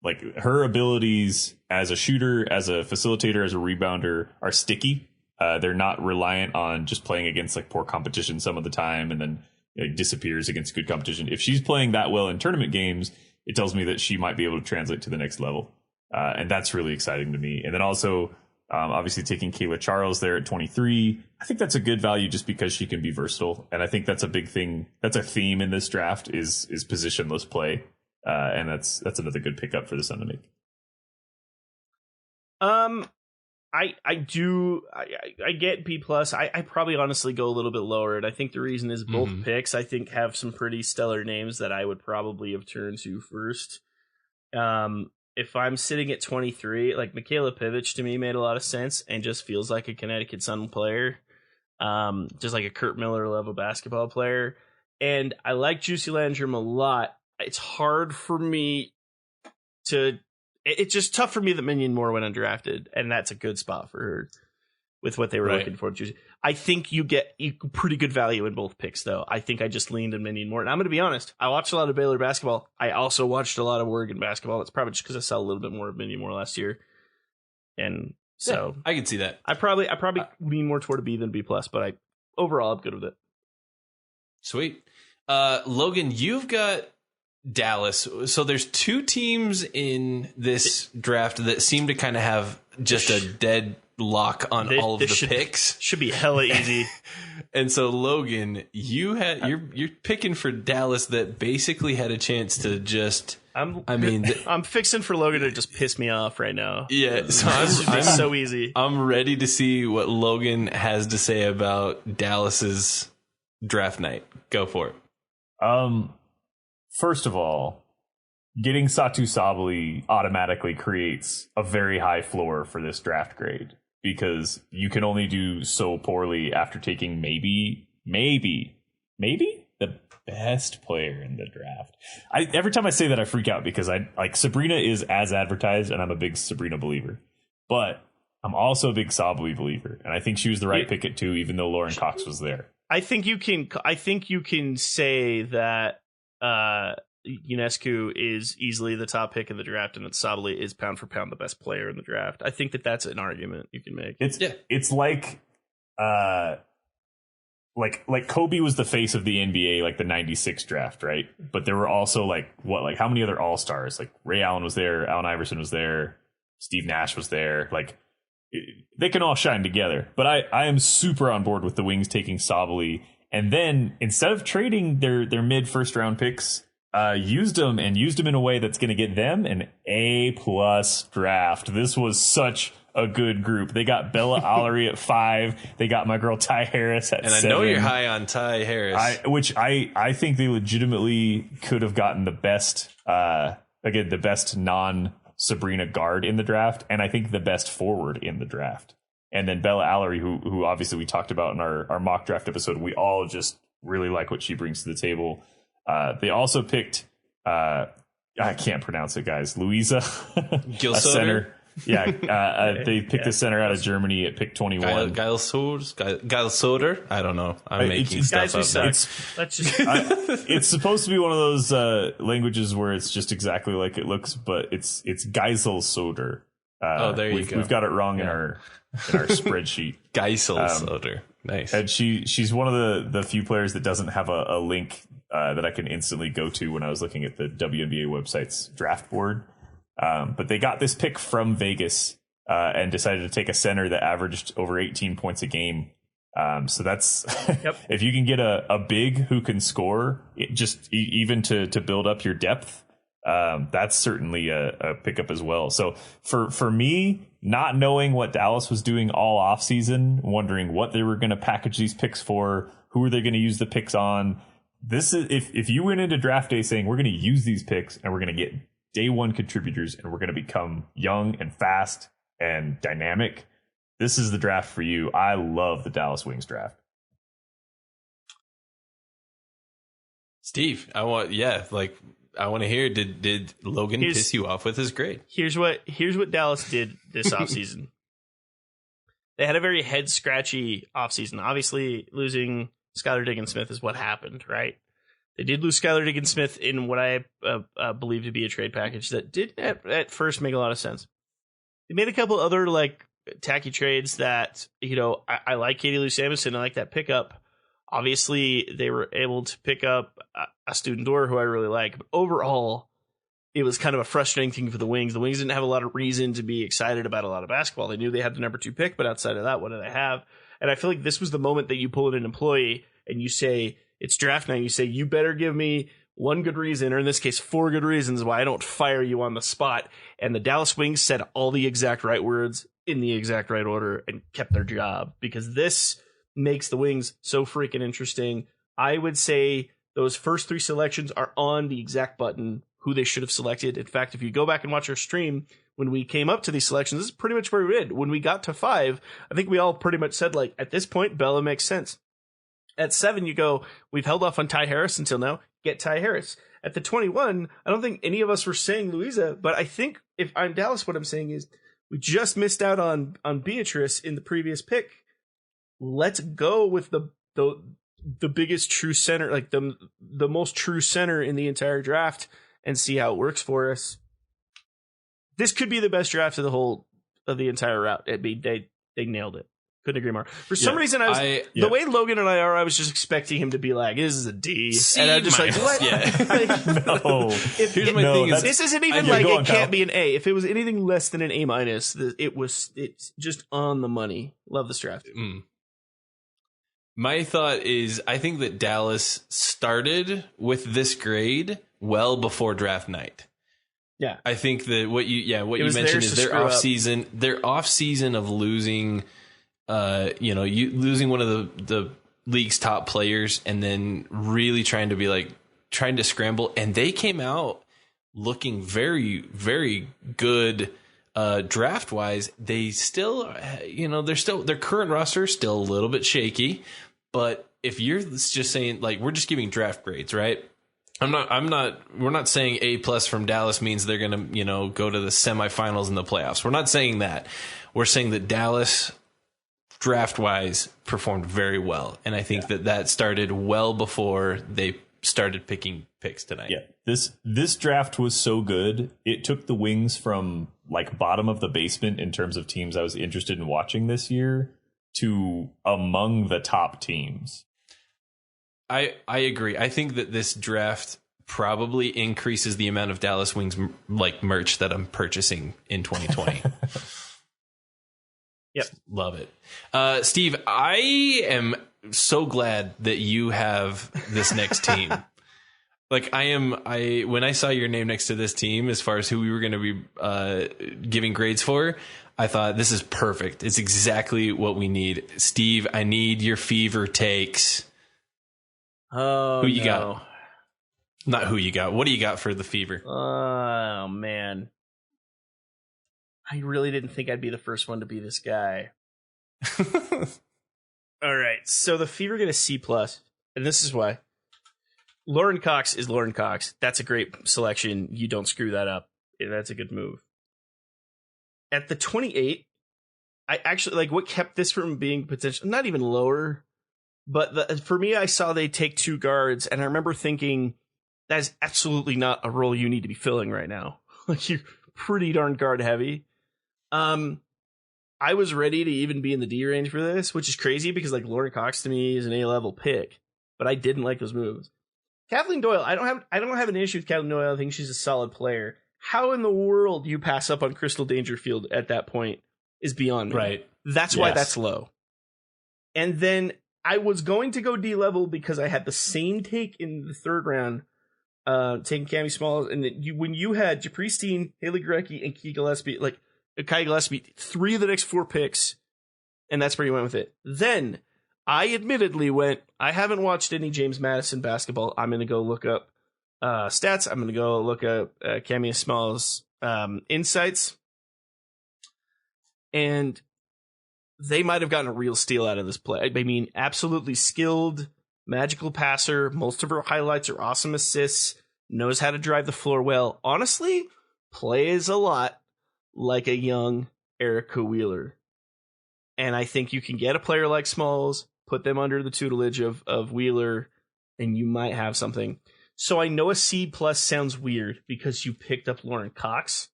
like, her abilities as a shooter, as a facilitator, as a rebounder are sticky. They're not reliant on just playing against like poor competition some of the time and then it disappears against good competition. If she's playing that well in tournament games, it tells me that she might be able to translate to the next level. And that's really exciting to me. And then also, obviously taking Kayla Charles there at 23, I think that's a good value just because she can be versatile. And I think that's a big thing. That's a theme in this draft is positionless play. And that's another good pickup for the Sun to make. I get B+. I probably honestly go a little bit lower, and I think the reason is both picks I think have some pretty stellar names that I would probably have turned to first. If I'm sitting at 23, like Michaela Pivic to me made a lot of sense and just feels like a Connecticut Sun player, just like a Kurt Miller level basketball player. And I like Juicy Landrum a lot. It's hard for me to. It's just tough for me that Minion Moore went undrafted, and that's a good spot for her with what they were looking for. I think you get pretty good value in both picks, though. I think I just leaned in Minion Moore. And I'm going to be honest, I watched a lot of Baylor basketball. I also watched a lot of Oregon basketball. It's probably just because I saw a little bit more of Minion Moore last year. And so I can see that. I probably lean more toward a B than B+, but overall I'm good with it. Sweet. Logan, you've got Dallas. So there's two teams in this draft that seem to kind of have just a dead lock on all of the picks. Should be hella easy. And so Logan, you're picking for Dallas that basically had a chance to just. I'm fixing for Logan to just piss me off right now. Yeah, so I'm so easy. I'm ready to see what Logan has to say about Dallas's draft night. Go for it. First of all, getting Satu Sabally automatically creates a very high floor for this draft grade because you can only do so poorly after taking maybe the best player in the draft. Every time I say that, I freak out because Sabrina is as advertised, and I'm a big Sabrina believer, but I'm also a big Sabally believer, and I think she was the right pick at 2, even though Lauren Cox was there. I think you can say that. Ionescu is easily the top pick in the draft, and that Sabally is pound for pound the best player in the draft. I think that's an argument you can make. It's like Kobe was the face of the NBA, like the '96 draft, right? But there were also how many other All-Stars? Like Ray Allen was there, Allen Iverson was there, Steve Nash was there. Like they can all shine together. But I am super on board with the Wings taking Sabally. And then instead of trading their mid first round picks, used them in a way that's going to get them an A+ draft. This was such a good group. They got Bella Allery at 5. They got my girl Ty Harris at 7. And I know you're high on Ty Harris. I think they legitimately could have gotten the best non-Sabrina guard in the draft, and I think the best forward in the draft. And then Bella Allery, who obviously we talked about in our mock draft episode, we all just really like what she brings to the table. They also picked, I can't pronounce it, guys, Luisa, a center. Yeah, they picked a center out of Germany at pick 21. Geil Soder? I don't know. I'm making stuff up. It's supposed to be one of those languages where it's just exactly like it looks, but it's Geisel Soder. There you go. We've got it wrong in our spreadsheet. Geisel Soder. Nice. And she's one of the few players that doesn't have a link that I can instantly go to when I was looking at the WNBA website's draft board. But they got this pick from Vegas and decided to take a center that averaged over 18 points a game. So that's if you can get a big who can score, even to build up your depth, that's certainly a pickup as well. So for me, not knowing what Dallas was doing all offseason, wondering what they were going to package these picks for, who are they going to use the picks on. This is if you went into draft day saying we're going to use these picks and we're going to get day one contributors and we're going to become young and fast and dynamic, this is the draft for you. I love the Dallas Wings draft. Steve, I want to hear, did Logan piss you off with his grade? Here's what Dallas did this offseason. They had a very head scratchy offseason. Obviously, losing Skylar Diggins-Smith is what happened, right? They did lose Skylar Diggins-Smith in what I believe to be a trade package that did at first make a lot of sense. They made a couple other tacky trades that, I like Katie Lou Samuelson. I like that pickup. Obviously, they were able to pick up a student door who I really like. But overall, it was kind of a frustrating thing for the Wings. The Wings didn't have a lot of reason to be excited about a lot of basketball. They knew they had the number 2 pick, but outside of that, what do they have? And I feel like this was the moment that you pull in an employee and you say, it's draft night. You say, you better give me one good reason, or in this case, 4 good reasons why I don't fire you on the spot. And the Dallas Wings said all the exact right words in the exact right order and kept their job, because this makes the Wings so freaking interesting. I would say those first 3 selections are on the exact button who they should have selected. In fact, if you go back and watch our stream, when we came up to these selections, this is pretty much where we did. When we got to 5, I think we all pretty much said, at this point, Bella makes sense. At 7, you go, we've held off on Ty Harris until now. Get Ty Harris. At the 21, I don't think any of us were saying Louisa, but I think if I'm Dallas, what I'm saying is we just missed out on Beatrice in the previous pick. Let's go with the biggest true center, the most true center in the entire draft, and see how it works for us. This could be the best draft of the entire route. They nailed it. Couldn't agree more. For some reason, the way Logan and I are, I was just expecting him to be like, this is a D. C and I'm just minus. What? Yeah. No. Here's my thing is, this isn't even it can't be an A. If it was anything less than an A minus, it's just on the money. Love this draft. My thought is, I think that Dallas started with this grade well before draft night. Yeah. I think that what you mentioned is their off season of losing losing one of the league's top players and then really trying to scramble. And they came out looking very, very good draft wise. They still, their current roster is still a little bit shaky. But if you're just saying, we're just giving draft grades, right? We're not saying A+ from Dallas means they're going to, go to the semifinals in the playoffs. We're not saying that. We're saying that Dallas, draft-wise, performed very well. And I think that started well before they started picking picks tonight. Yeah, this draft was so good. It took the Wings from bottom of the basement in terms of teams I was interested in watching this year to among the top teams. I agree. I think that this draft probably increases the amount of Dallas Wings merch that I'm purchasing in 2020. Yep. Love it. Steve, I am so glad that you have this next team. When I saw your name next to this team, as far as who we were going to be giving grades for, I thought this is perfect. It's exactly what we need. Steve, I need your fever takes. Oh, who you got? Not who you got. What do you got for the fever? Oh, man. I really didn't think I'd be the first one to be this guy. All right. So the fever get a C+, and this is why. Lauren Cox is Lauren Cox. That's a great selection. You don't screw that up. That's a good move. At the 28, I actually what kept this from being potential, not even lower, but for me, I saw they take 2 guards, and I remember thinking that is absolutely not a role you need to be filling right now. You're pretty darn guard heavy. I was ready to even be in the D range for this, which is crazy because Lauren Cox to me is an A-level pick, but I didn't like those moves. Kathleen Doyle, I don't have an issue with Kathleen Doyle. I think she's a solid player. How in the world you pass up on Crystal Dangerfield at that point is beyond me. Right. That's why that's low. And then I was going to go D level because I had the same take in the third round, taking Cammie Smalls, and when you had Japristine, Haley Gurecki, and Kai Gillespie, 3 of the next 4 picks, and that's where you went with it. Then I admittedly I haven't watched any James Madison basketball. I'm going to go look up stats. I'm going to go look up Cammie Smalls insights. And they might have gotten a real steal out of this play. I mean, absolutely skilled, magical passer. Most of her highlights are awesome assists. Knows how to drive the floor well. Honestly, plays a lot like a young Erica Wheeler. And I think you can get a player like Smalls, put them under the tutelage of Wheeler, and you might have something. So I know a C+ sounds weird because you picked up Lauren Cox.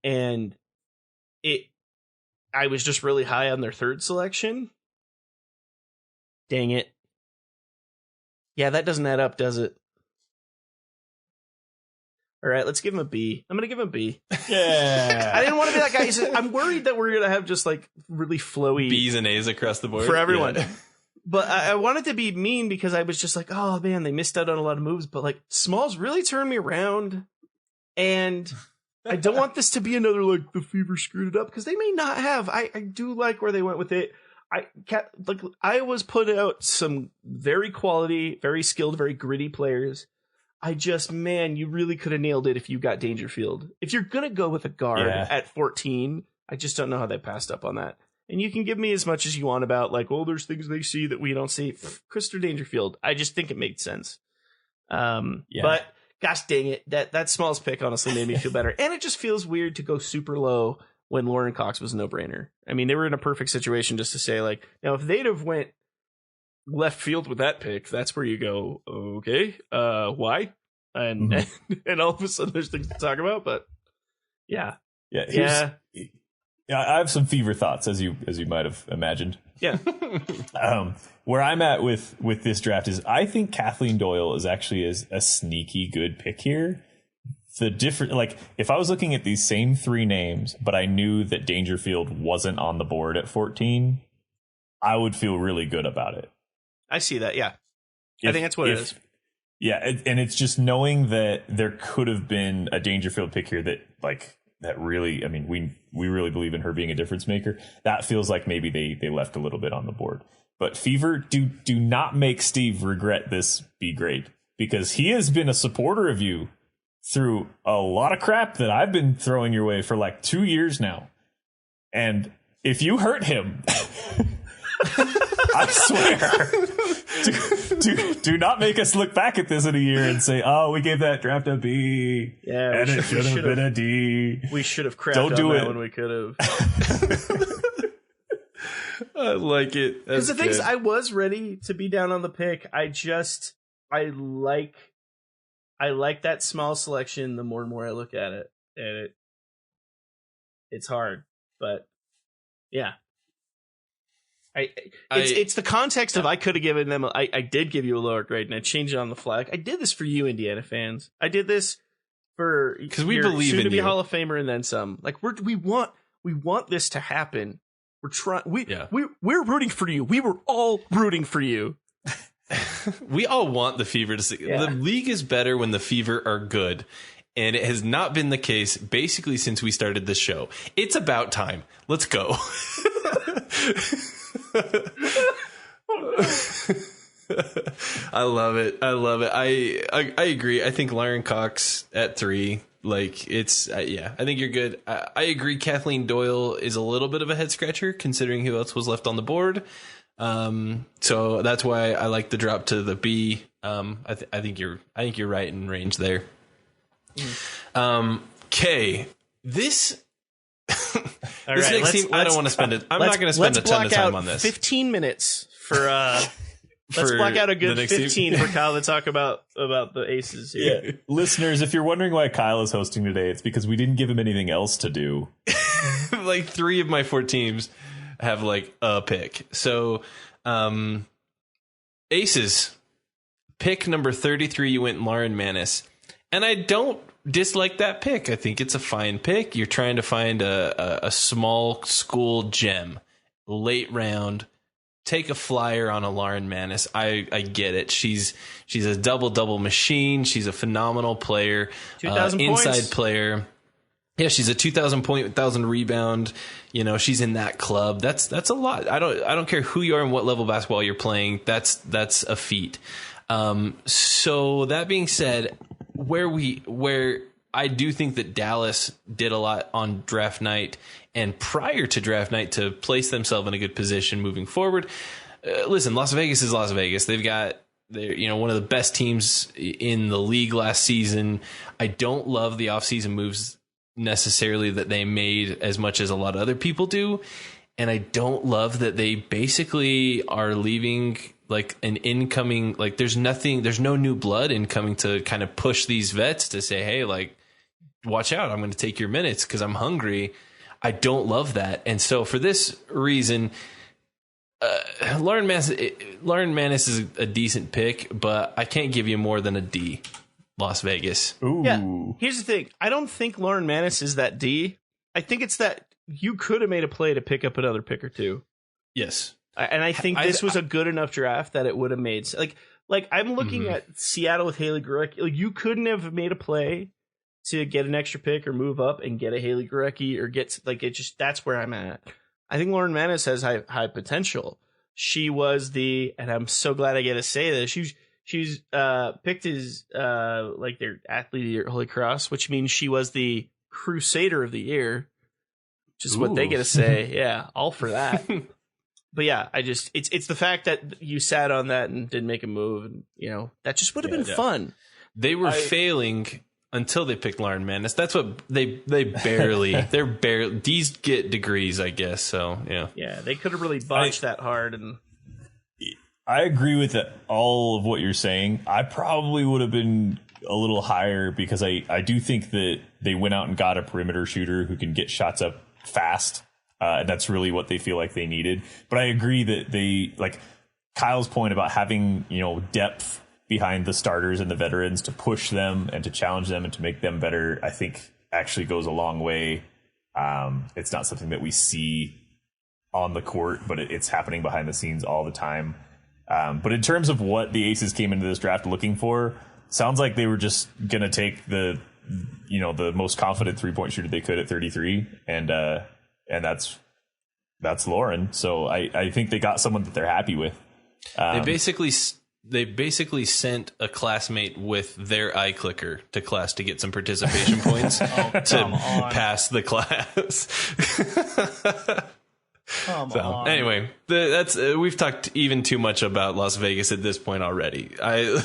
And I was just really high on their third selection. Dang it. Yeah, that doesn't add up, does it? All right, let's give him a B. I'm going to give him a B. Yeah. I didn't want to be that guy. I'm worried that we're going to have just like really flowy B's and A's across the board for everyone. Yeah. But I wanted to be mean because I was just like, oh man, they missed out on a lot of moves. But like Smalls really turned me around, and I don't want this to be another like the Fever screwed it up, because they may not have. I do like where they went with it. Iowa's put out some very quality, very skilled, very gritty players. You really could have nailed it if you got Dangerfield. If you're going to go with a guard at 14, I just don't know how they passed up on that. And you can give me as much as you want about like, oh, there's things they see that we don't see. Crystal Dangerfield. I just think it made sense. But gosh dang it, that Smalls pick honestly made me feel better. And it just feels weird to go super low when Lauren Cox was a no-brainer. I mean, they were in a perfect situation just to say like, now if they'd have went left field with that pick, that's where you go, okay, why? And all of a sudden there's things to talk about, but yeah. I have some Fever thoughts, as you might have imagined. Yeah. Where I'm at with this draft is I think Kathleen Doyle is actually a sneaky good pick here. The different, like, if I was looking at these same 3 names, but I knew that Dangerfield wasn't on the board at 14, I would feel really good about it. I see that. Yeah. I think that's what it is. Yeah. And it's just knowing that there could have been a Dangerfield pick here that really, I mean, we really believe in her being a difference maker. That feels like maybe they left a little bit on the board. But Fever, do not make Steve regret this B grade, because he has been a supporter of you through a lot of crap that I've been throwing your way for like 2 years now. And if you hurt him, I swear, do not make us look back at this in a year and say, oh, we gave that draft a B. Yeah, and it should have been a D. We should have crapped Don't do on it that when we could have. I like it. Because the thing is, I was ready to be down on the pick. I like that small selection the more and more I look at it. And it's hard. But yeah. It's the context of I could have given them I did give you a lower grade and I changed it on the fly. I did this for you, Indiana fans. I did this for because we believe in you. To be Hall of Famer and then some. Like we want this to happen. We're trying. We're rooting for you. We were all rooting for you. We all want the Fever to see. Yeah. The league is better when the Fever are good. And it has not been the case basically since we started this show. It's about time. Let's go. I love it. I agree. I think Lauren Cox at 3, like it's I think you're good. I agree. Kathleen Doyle is a little bit of a head scratcher considering who else was left on the board. So that's why I like the drop to the B. I think you're right in range there. K. This next team, I don't want to spend it. I'm not going to spend a ton of time on this. 15 minutes for let's block out a good 15 for Kyle to talk about the Aces here. Yeah. Listeners, if you're wondering why Kyle is hosting today, it's because we didn't give him anything else to do. Like 3 of my 4 teams have like a pick. So Aces, pick number 33, you went Lauren Manis. And I don't dislike that pick. I think it's a fine pick. You're trying to find a small school gem. Late round. Take a flyer on a Lauren Manis. I get it. She's a double machine. She's a phenomenal player. 2,000 inside points. Player. Yeah, she's a 2,000 point, 1,000 rebound. You know, she's in that club. That's a lot. I don't care who you are and what level of basketball you're playing. That's a feat. So that being said, where I do think that Dallas did a lot on draft night and prior to draft night to place themselves in a good position moving forward. Listen, Las Vegas is Las Vegas. They're one of the best teams in the league last season. I don't love the offseason moves necessarily that they made as much as a lot of other people do. And I don't love that they basically are leaving like an incoming, like there's no new blood incoming to kind of push these vets to say, hey, like, watch out, I'm going to take your minutes because I'm hungry. I don't love that. And so for this reason, Lauren Manis is a decent pick, but I can't give you more than a D. Las Vegas. Ooh. Yeah. Here's the thing. I don't think Lauren Manis is that D. I think it's that you could have made a play to pick up another pick or two. Yes. And I think this was a good enough draft that it would have made like I'm looking at Seattle with Haley Gurecki. Like you couldn't have made a play to get an extra pick or move up and get a Haley Gurecki or get like it just that's where I'm at. I think Lauren Manis has high potential. She was and I'm so glad I get to say this. She's picked as like their athlete of the year at Holy Cross, which means she was the Crusader of the Year, which is what they get to say. Yeah, all for that. But yeah, it's the fact that you sat on that and didn't make a move, and you know that just would have been fun. They were failing until they picked Lauren Manis. That's what they're barely these get degrees, I guess. So yeah, they could have really botched that hard. And I agree with all of what you're saying. I probably would have been a little higher because I do think that they went out and got a perimeter shooter who can get shots up fast. And that's really what they feel like they needed. But I agree that they, like Kyle's point about having, depth behind the starters and the veterans to push them and to challenge them and to make them better, I think actually goes a long way. It's not something that we see on the court, but it's happening behind the scenes all the time. But in terms of what the Aces came into this draft looking for, sounds like they were just going to take the most confident 3-point shooter they could at 33. And that's Lauren. So I think they got someone that they're happy with. They basically sent a classmate with their iClicker to class to get some participation points to pass the class. Come on. Anyway, that's we've talked even too much about Las Vegas at this point already. I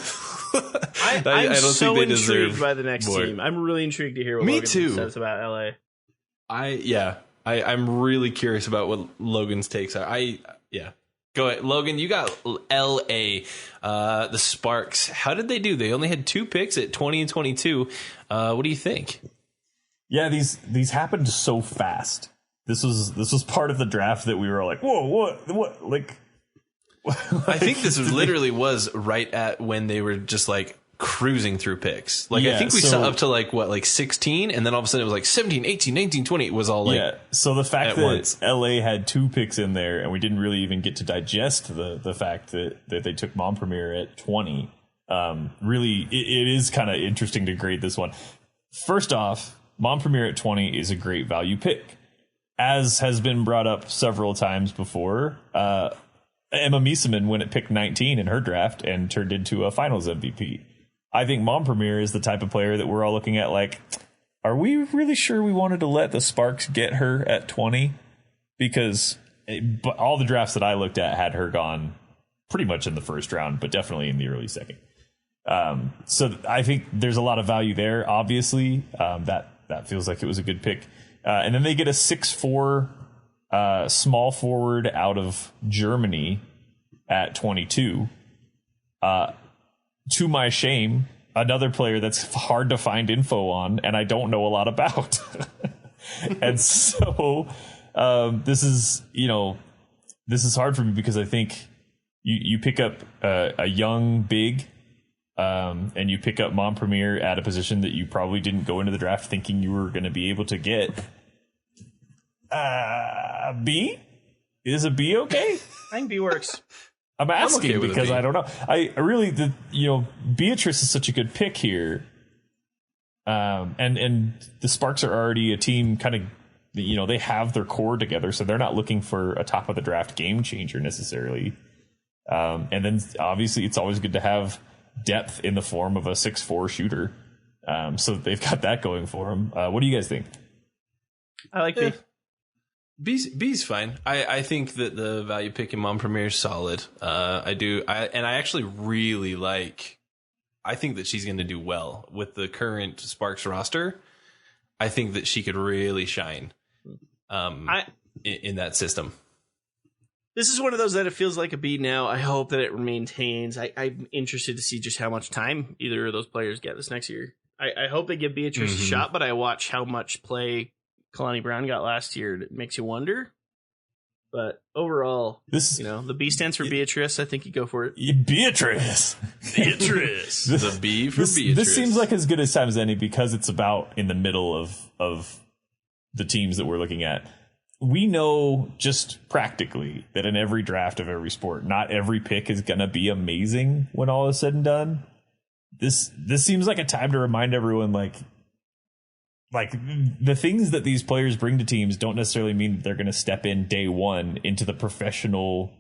don't so think they deserve intrigued by the next more. team. I'm really intrigued to hear what Logan says about LA. I'm really curious about what Logan's takes are. Go ahead, Logan. You got LA, the Sparks. How did they do? They only had 2 picks at 20 and 22. What do you think? Yeah, these happened so fast. This was part of the draft that we were like, whoa, what, like. I think this literally was right at when they were just like cruising through picks. Like, I think we saw up to like 16, and then all of a sudden it was like 17, 18, 19, 20. It was all like, yeah. So the fact that once. LA had 2 picks in there, and we didn't really even get to digest the fact that they took Montpellier at 20. Really, it is kind of interesting to grade this one. First off, Montpellier at 20 is a great value pick, as has been brought up several times before. Emma Miesemann went at pick 19 in her draft and turned into a finals MVP. I think Montpellier is the type of player that we're all looking at like, are we really sure we wanted to let the Sparks get her at 20? Because all the drafts that I looked at had her gone pretty much in the first round, but definitely in the early second. So I think there's a lot of value there, obviously. That feels like it was a good pick. And then they get a 6'4", small forward out of Germany at 22. To my shame, another player that's hard to find info on and I don't know a lot about. And so this is hard for me because I think you pick up a young big and you pick up Mom Premier at a position that you probably didn't go into the draft thinking you were going to be able to get, B? Is a B okay? I think B works. I'm asking okay because I don't know. I really, Beatrice is such a good pick here. And the Sparks are already a team kind of, they have their core together, so they're not looking for a top of the draft game changer necessarily. And then obviously it's always good to have depth in the form of a 6'4" shooter. So they've got that going for them. What do you guys think? I like B. B's fine. I think that the value pick in Mom Premier is solid. I do. And I actually really I think that she's going to do well with the current Sparks roster. I think that she could really shine in that system. This is one of those that it feels like a B now. I hope that it maintains. I'm interested to see just how much time either of those players get this next year. I hope they give Beatrice a shot, but I watch how much play Kalani Brown got last year. It makes you wonder. But overall, the B stands for Beatrice. I think you go for it. Beatrice. The B for Beatrice. This seems like as good a time as any because it's about in the middle of the teams that we're looking at. We know just practically that in every draft of every sport, not every pick is going to be amazing when all is said and done. This seems like a time to remind everyone, like the things that these players bring to teams don't necessarily mean that they're going to step in day one into the professional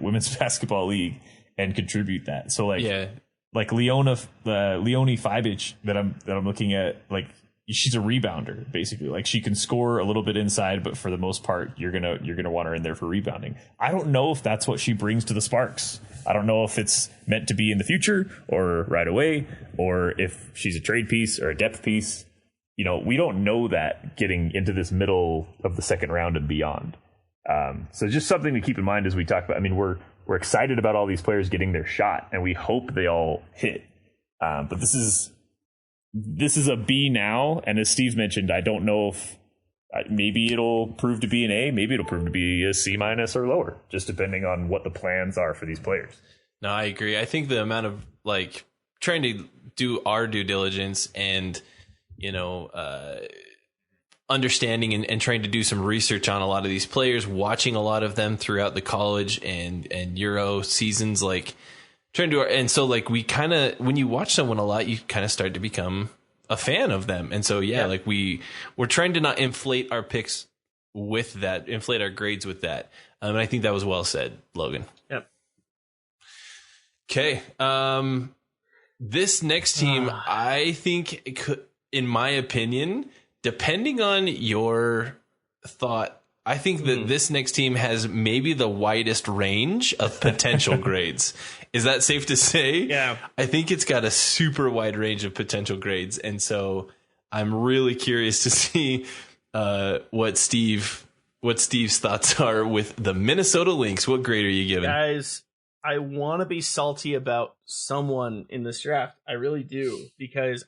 women's basketball league and contribute that. So Leone Fibic that I'm looking at, she's a rebounder basically. She can score a little bit inside, but for the most part, you're gonna want her in there for rebounding. I don't know if that's what she brings to the Sparks. I don't know if it's meant to be in the future or right away, or if she's a trade piece or a depth piece. We don't know that getting into this middle of the second round and beyond. So just something to keep in mind as we talk about. I mean, we're excited about all these players getting their shot, and we hope they all hit. But this is a B now, and as Steve mentioned, I don't know if maybe it'll prove to be an A, maybe it'll prove to be a C- or lower, just depending on what the plans are for these players. No, I agree. I think the amount of trying to do our due diligence and understanding and trying to do some research on a lot of these players, watching a lot of them throughout the college and Euro seasons, trying to, and so we kind of, when you watch someone a lot, you kind of start to become a fan of them. And so, we're trying to not inflate our picks with that, inflate our grades with that. And I think that was well said, Logan. Yep. Okay. This next team, I think it could, in my opinion, depending on your thought, I think that this next team has maybe the widest range of potential grades. Is that safe to say? Yeah. I think it's got a super wide range of potential grades. And so I'm really curious to see what Steve's thoughts are with the Minnesota Lynx. What grade are you giving? Guys, I want to be salty about someone in this draft. I really do, because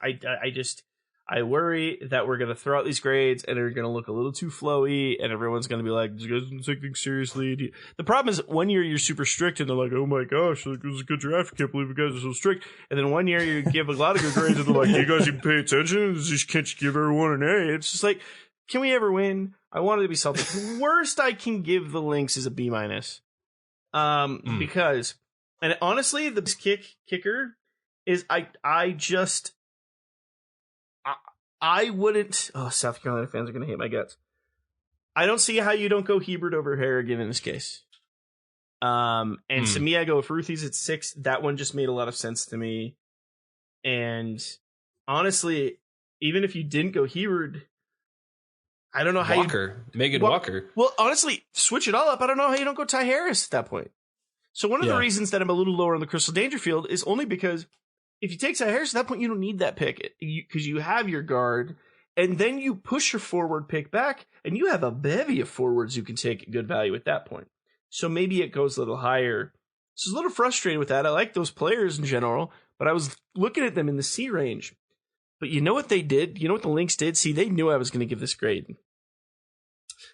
I worry that we're going to throw out these grades and they're going to look a little too flowy, and everyone's going to be like, "You guys don't take things seriously." The problem is, one year you're super strict and they're like, "Oh my gosh, it was a good draft. I can't believe you guys are so strict." And then one year you give a lot of good grades and they're like, "You guys even pay attention? Can't you give everyone an A?" It's just like, can we ever win? I wanted to be salty. The worst I can give the Lynx is a B-. Because, and honestly, the kicker is I wouldn't. Oh, South Carolina fans are going to hate my guts. I don't see how you don't go Hebert over Harrigan in this case. And to me, I go with Ruthie's at 6. That one just made a lot of sense to me. And honestly, even if you didn't go Hebert, I don't know how Megan Walker. Well, honestly, switch it all up. I don't know how you don't go Ty Harris at that point. So one of the reasons that I'm a little lower on the Crystal Dangerfield is only because if you take Ty Harris at that point, you don't need that pick because you have your guard, and then you push your forward pick back, and you have a bevy of forwards you can take good value at that point. So maybe it goes a little higher. So I was a little frustrated with that. I like those players in general, but I was looking at them in the C range. But you know what they did? You know what the Lynx did? See, they knew I was going to give this grade.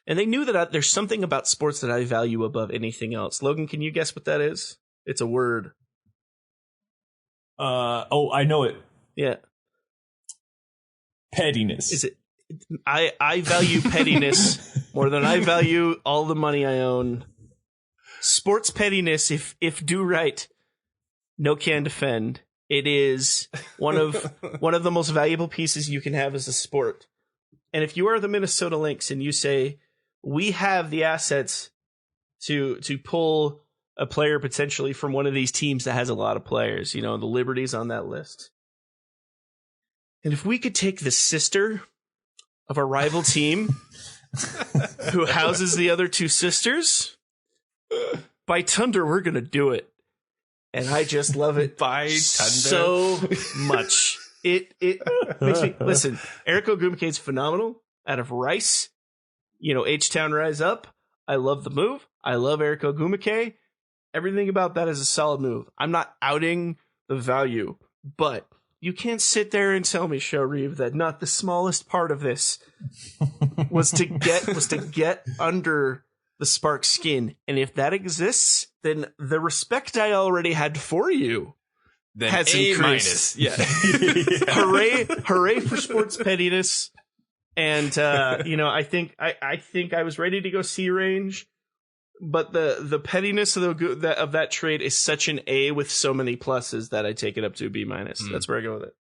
And they knew that there's something about sports that I value above anything else. Logan, can you guess what that is? It's a word. I know it. Yeah. Pettiness. Is it? I value pettiness more than I value all the money I own. Sports pettiness, if do right, no can defend. It is one of the most valuable pieces you can have as a sport. And if you are the Minnesota Lynx and you say, we have the assets to pull a player potentially from one of these teams that has a lot of players, the Liberty's on that list. And if we could take the sister of a rival team who houses the other two sisters, by thunder, we're going to do it. And I just love it By thunder. so much. It makes me listen. Eric Ogumike's phenomenal. Out of Rice, H-Town Rise Up. I love the move. I love Eric Ogumike. Everything about that is a solid move. I'm not outing the value, but you can't sit there and tell me, Show Reeve, that not the smallest part of this was to get under the Spark skin. And if that exists, then the respect I already had for you Then has A increased. minus. Yeah. Hooray for sports pettiness. And I think I was ready to go C range, but the pettiness of that trade is such an A with so many pluses that I take it up to a B minus. That's where I go with it.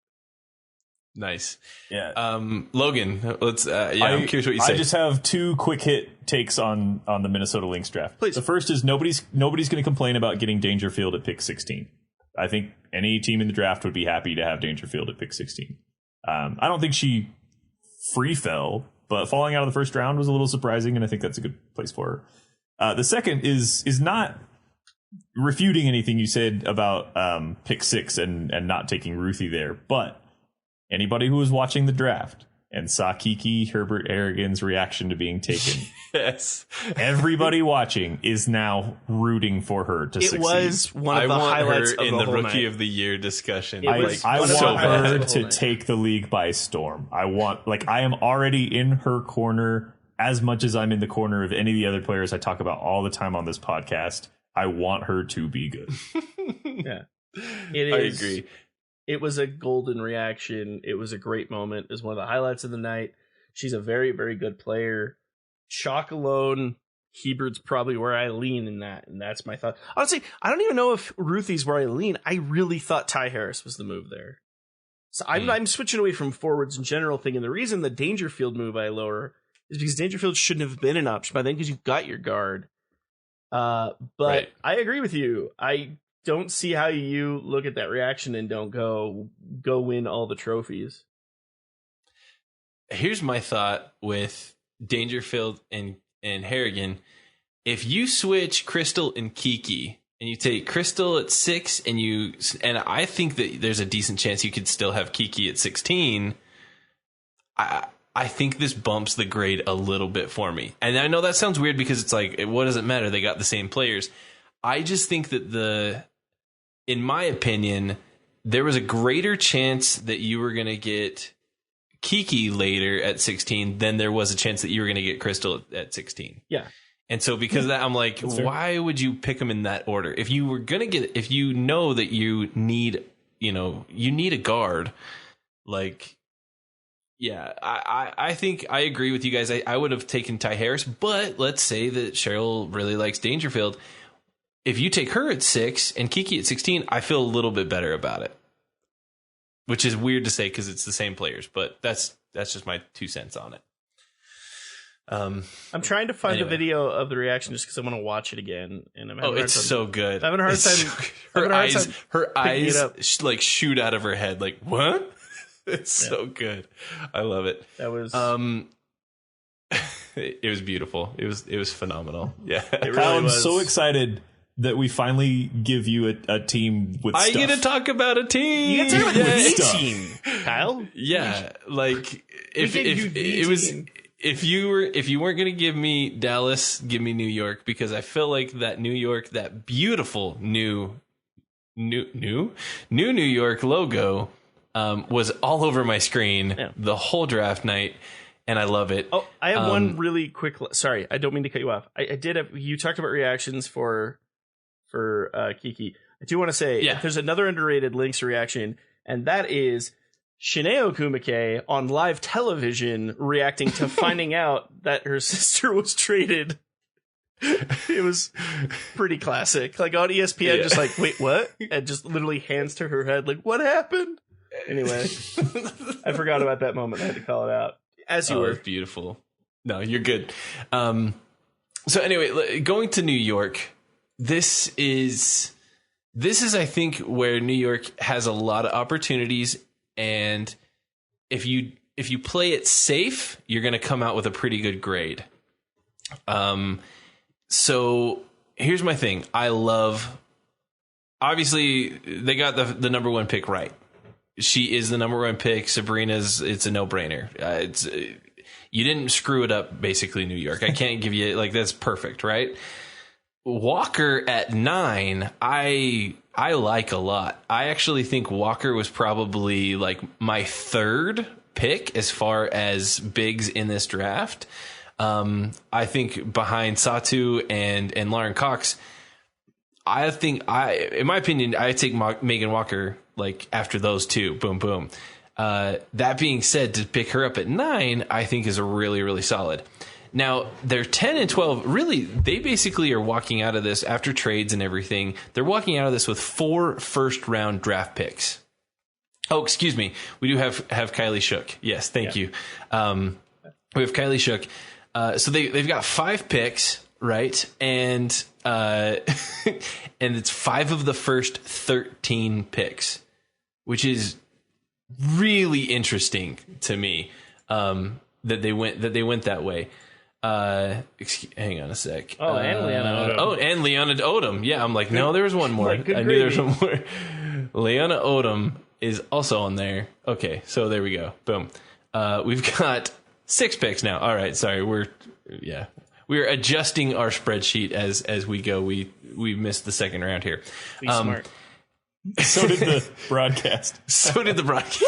Nice. Yeah. Logan, let's. I'm curious what you say. I just have two quick hit takes on the Minnesota Lynx draft. Please. The first is nobody's going to complain about getting Dangerfield at pick 16. I think any team in the draft would be happy to have Dangerfield at pick 16. I don't think she free fell, but falling out of the first round was a little surprising, and I think that's a good place for her. The second is not refuting anything you said about pick 6 and not taking Ruthie there, but anybody who was watching the draft and saw Kiki Herbert Harrigan's reaction to being taken, yes, everybody watching is now rooting for her to succeed. It was one of I the want highlights her of in the whole Rookie night. of the Year discussion. It was I one of want the highlights her of the whole to night. take the league by storm. I am already in her corner as much as I'm in the corner of any of the other players I talk about all the time on this podcast. I want her to be good. Yeah, it I is. agree. It was a golden reaction. It was a great moment. It was one of the highlights of the night. She's a very, very good player. Chalk alone, Hebert's probably where I lean in that, and that's my thought. Honestly, I don't even know if Ruthie's where I lean. I really thought Ty Harris was the move there. So I'm switching away from forwards in general thing, and the reason the Dangerfield move I lower is because Dangerfield shouldn't have been an option by then because you've got your guard. But Right. I agree with you. I don't see how you look at that reaction and don't go win all the trophies. Here's my thought with Dangerfield and Harrigan. If you switch Crystal and Kiki and you take Crystal at 6 and I think that there's a decent chance you could still have Kiki at 16. I think this bumps the grade a little bit for me. And I know that sounds weird because it's like, what does it matter? They got the same players. I just think that in my opinion, there was a greater chance that you were going to get Kiki later at 16 than there was a chance that you were going to get Crystal at 16. Yeah. And so because of that, I'm like, why would you pick them in that order? If you were going to if you know that you need a guard, like, yeah, I think I agree with you guys. I would have taken Ty Harris, but let's say that Cheryl really likes Dangerfield. If you take her at 6 and Kiki at 16, I feel a little bit better about it. Which is weird to say because it's the same players, but that's just my 2 cents on it. I'm trying to find a video of the reaction just because I want to watch it again. And it's so good. I'm having a hard It's time. so good. I'm having a hard time Her picking it up. eyes like shoot out of her head. Like, what? It's so good. I love it. That was it was beautiful. It was phenomenal. Yeah. it really I'm was. so excited that we finally give you a team with I stuff. get to talk about a team. You get to talk about Yeah. the Stuff. team, Kyle. Yeah, like if gave you the it was team. if you weren't going to give me Dallas, give me New York, because I feel like that New York, that beautiful new New York logo was all over my screen the whole draft night, and I love it. Oh, I have one really quick. Sorry, I don't mean to cut you off. I did have. You talked about reactions for Kiki. I do want to say Yeah. there's another underrated Lynx reaction, and that is Shanae Ogumike on live television reacting to finding out that her sister was traded. It was pretty classic. Like on ESPN, just like, wait, what? And just literally hands to her head, like, what happened? Anyway, I forgot about that moment. I had to call it out. As you were. Beautiful. No, you're good. So anyway, going to New York, this is I think where New York has a lot of opportunities, and if you play it safe, you're going to come out with a pretty good grade. So here's my thing. Obviously they got the number one pick right. She is the number one pick. It's a no-brainer. You didn't screw it up, basically, New York. I can't give you, like, that's perfect, right? Walker at 9, I like a lot. I actually think Walker was probably, like, my third pick as far as bigs in this draft. I think behind Satu and Lauren Cox, I think in my opinion, I take Megan Walker like after those two. Boom, boom. That being said, to pick her up at 9, I think is a really, really solid. Now, they're 10 and 12. Really, they basically are walking out of this after trades and everything. They're walking out of this with 4 first-round draft picks. Oh, excuse me. We do have Kylie Shook. Yes, thank you. We have Kylie Shook. So they've got 5 picks, right? And and it's 5 of the first 13 picks, which is really interesting to me. That they went that way. Hang on a sec. Oh, and Leanna Odom. Oh, and Leanna Odom. Yeah, I'm like, no, there was one more. Like, I knew there was one more. Leanna Odom is also on there. Okay, so there we go. Boom. We've got 6 picks now. All right, sorry. We're adjusting our spreadsheet as we go. We missed the second round here. Be smart. So did the broadcast.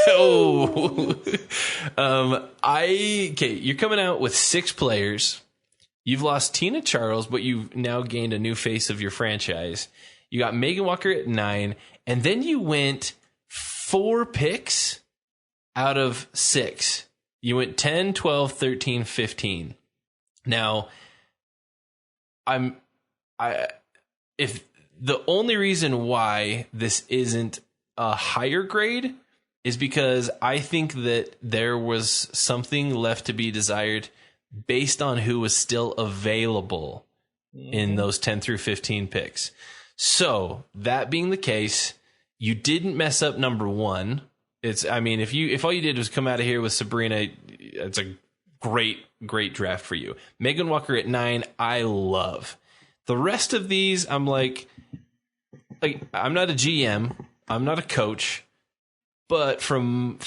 Oh. You're coming out with 6 players. You've lost Tina Charles, but you've now gained a new face of your franchise. You got Megan Walker at 9, and then you went 4 picks out of 6. You went 10, 12, 13, 15. Now, if the only reason why this isn't a higher grade is because I think that there was something left to be desired based on who was still available in those 10 through 15 picks. So that being the case, you didn't mess up number 1. If all you did was come out of here with Sabrina, it's a great draft for you. Megan Walker at 9, I love. The rest of these, I'm like I'm not a GM, I'm not a coach, but from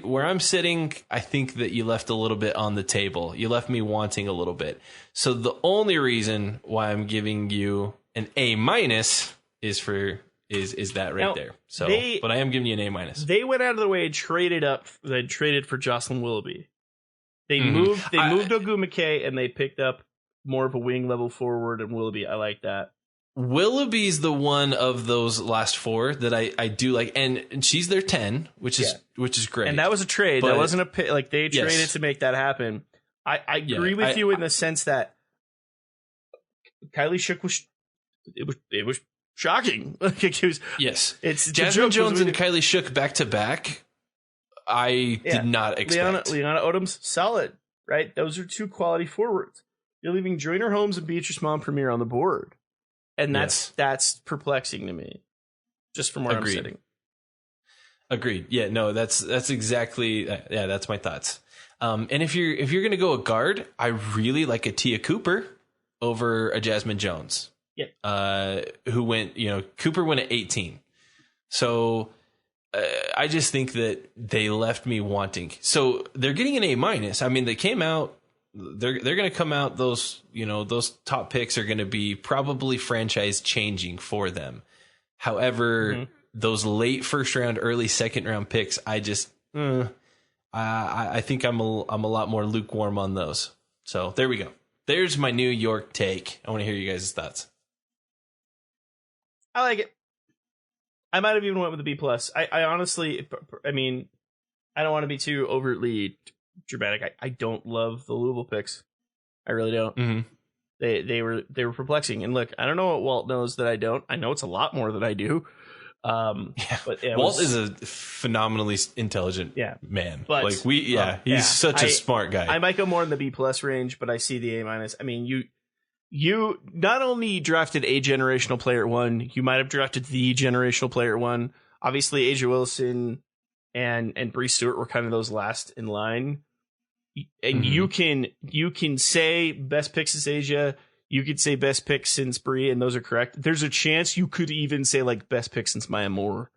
where I'm sitting, I think that you left a little bit on the table. You left me wanting a little bit. So the only reason why I'm giving you an A- is that right now, there. So, but I am giving you an A-. They went out of their way and traded up. They traded for Jocelyn Willoughby. They moved Ogumike, and they picked up more of a wing level forward and Willoughby. I like that. Willoughby's the one of those last 4 that I do like, and she's their 10, which is great. And that was a trade. That wasn't a pick. Like they traded to make that happen. I agree with you in the sense that Kylie Shook was shocking. Like it was, it's Jasmine Jones and Kylie Shook back to back. I did not expect. Leanna Odom's solid, right? Those are 2 quality forwards. You're leaving Joyner Holmes and Beatrice Montpremier on the board. And that's perplexing to me, just from where I'm sitting. Agreed. Yeah, no, that's exactly that's my thoughts. And if you're gonna go a guard, I really like a Tia Cooper over a Jasmine Jones. Yeah. Who went? Cooper went at 18. So I just think that they left me wanting. So they're getting an A-. I mean, they came out. They're going to come out. Those top picks are going to be probably franchise changing for them. However, those late first round, early second round picks, I just I think I'm a lot more lukewarm on those. So there we go. There's my New York take. I want to hear you guys' thoughts. I like it. I might have even went with a B plus. I honestly, I mean, I don't want to be too overtly dramatic. I don't love the Louisville picks. I really don't. Mm-hmm. They were perplexing. And look, I don't know what Walt knows that I don't. I know it's a lot more than I do. But Walt is a phenomenally intelligent man. But, he's such a smart guy. I might go more in the B plus range, but I see the A minus. I mean, you not only drafted a generational player at 1, you might have drafted the generational player at 1. Obviously, Asia Wilson and Bree Stewart were kind of those last in line. And you can say best pick since Asia. You could say best pick since Bree, and those are correct. There's a chance you could even say like best pick since Maya Moore.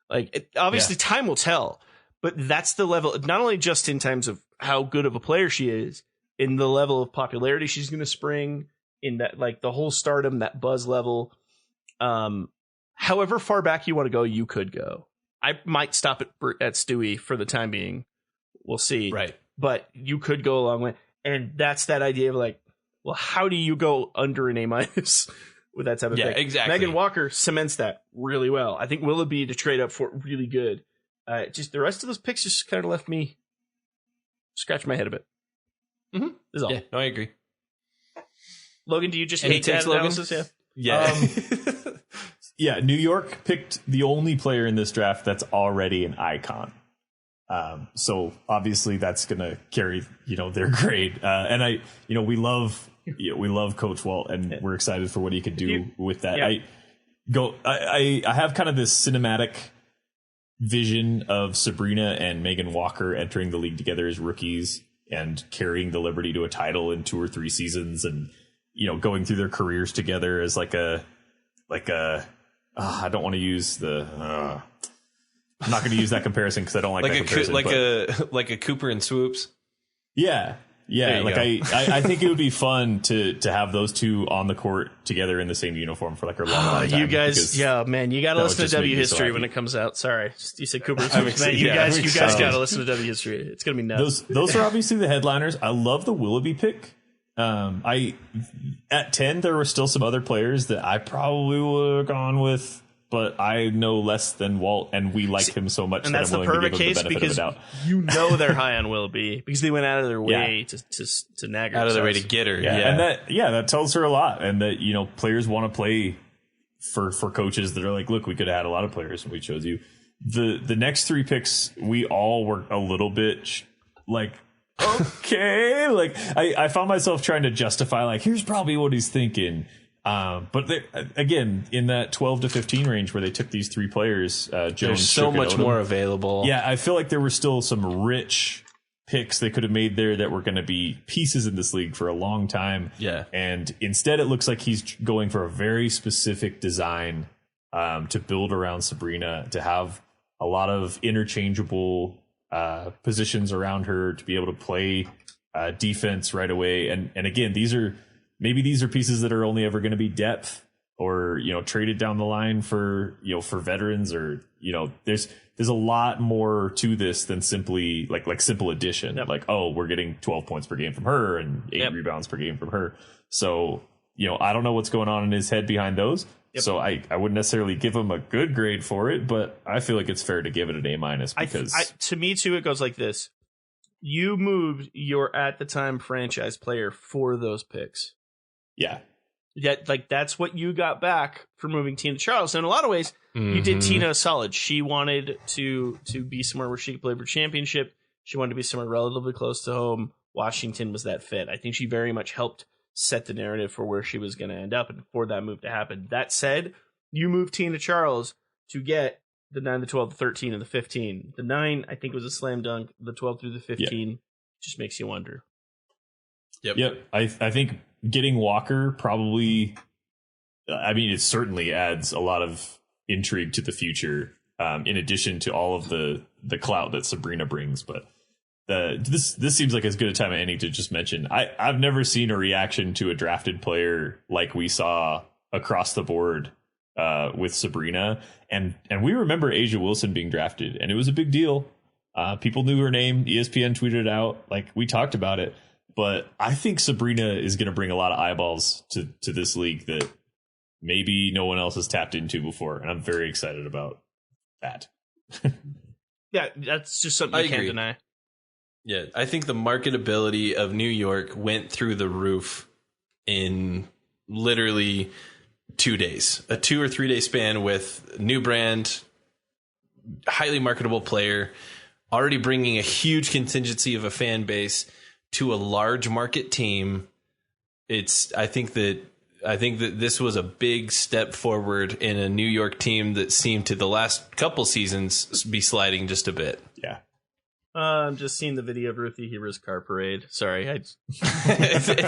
Like obviously time will tell, but that's the level, not only just in terms of how good of a player she is, in the level of popularity she's going to spring, in that like the whole stardom, that buzz level. However far back you want to go, you could go. I might stop at Stewie for the time being. We'll see. Right. But you could go a long way. And that's that idea of like, well, how do you go under an A minus with that type of thing? Yeah, exactly. Megan Walker cements that really well. I think Willoughby to trade up for really good. Just the rest of those picks just kind of left me scratch my head a bit. Mm-hmm. Is all. Yeah, no, I agree. Logan, do you just Any hate that takes, Logan? analysis? Yeah. Yeah, New York picked the only player in this draft that's already an icon. So obviously that's going to carry, their grade. And we love Coach Walt, and we're excited for what he could do with that. Yeah. I have kind of this cinematic vision of Sabrina and Megan Walker entering the league together as rookies and carrying the Liberty to a title in 2 or 3 seasons, and going through their careers together as I don't want to use the. I'm not going to use that comparison because I don't like that comparison. Like a Cooper and Swoops. Yeah. I think it would be fun to have those two on the court together in the same uniform for like a long time. You guys, you got to listen to W History when it comes out. Sorry, you said Cooper and Swoops. Man, you guys got to listen to W History. It's going to be nuts. Those are obviously the headliners. I love the Willoughby pick. At 10, there were still some other players that I probably would have gone with, but I know less than Walt, and we like him so much. And that's the perfect case because they're high on Willoughby because they went out of their way to nag her. Out of their way to get her. And that tells her a lot. And that, players want to play for coaches that are like, look, we could have had a lot of players and we chose you. The next 3 picks, we all were a little bit like, okay. Like I found myself trying to justify like, here's probably what he's thinking. But again, in that 12 to 15 range where they took these 3 players, Jones, there's so much more available. Yeah, I feel like there were still some rich picks they could have made there that were going to be pieces in this league for a long time. Yeah. And instead, it looks like he's going for a very specific design to build around Sabrina, to have a lot of interchangeable positions around her, to be able to play defense right away. And again, these are pieces that are only ever going to be depth or, traded down the line for veterans, or, there's a lot more to this than simply like simple addition. Yep. Like, oh, we're getting 12 points per game from her and 8 rebounds per game from her. So, I don't know what's going on in his head behind those. Yep. So I wouldn't necessarily give him a good grade for it, but I feel like it's fair to give it an A minus because to me too, it goes like this. You moved your at the time franchise player for those picks. Yeah. That's what you got back for moving Tina Charles. So in a lot of ways, you did Tina a solid. She wanted to be somewhere where she could play for championship. She wanted to be somewhere relatively close to home. Washington was that fit. I think she very much helped set the narrative for where she was going to end up and for that move to happen. That said, you moved Tina Charles to get the 9, the 12, the 13, and the 15. The 9, I think, was a slam dunk. The 12 through the 15 just makes you wonder. Yep. I think getting Walker probably, it certainly adds a lot of intrigue to the future, in addition to all of the clout that Sabrina brings. But this seems like as good a time as any to just mention. I've never seen a reaction to a drafted player like we saw across the board with Sabrina. And we remember Asia Wilson being drafted, and it was a big deal. People knew her name. ESPN tweeted it out. Like, we talked about it. But I think Sabrina is going to bring a lot of eyeballs to this league that maybe no one else has tapped into before, and I'm very excited about that. Yeah, that's just something you can't deny. Yeah, I think the marketability of New York went through the roof in literally 2 days, a 2 or 3 day span with new brand, highly marketable player, already bringing a huge contingency of a fan base to a large market team. I think that this was a big step forward in a New York team that seemed to the last couple seasons be sliding just a bit. Yeah. I'm just seeing the video of Ruthie Heber's car parade. Sorry. It's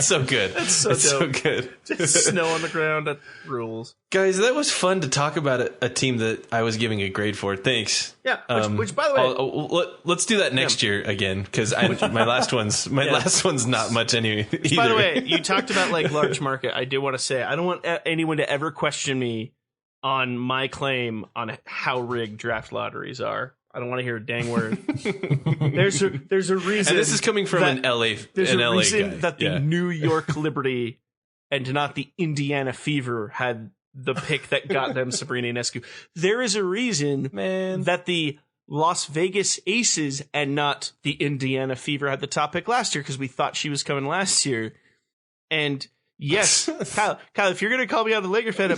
so good. It's so good. Just snow on the ground. That rules. Guys, that was fun to talk about a team that I was giving a grade for. Thanks. Yeah, which by the way... let's do that next year again, because my last one's not much anyway. Either. By the way, you talked about like large market. I do want to say, I don't want anyone to ever question me on my claim on how rigged draft lotteries are. I don't want to hear a dang word. There's a reason. And this is coming from an LA. There's an a LA reason guy. that the New York Liberty and not the Indiana Fever had the pick that got them Sabrina Ionescu. There is a reason, that the Las Vegas Aces and not the Indiana Fever had the top pick last year, because we thought she was coming last year. And yes, Kyle, if you're going to call me out the Laker fan,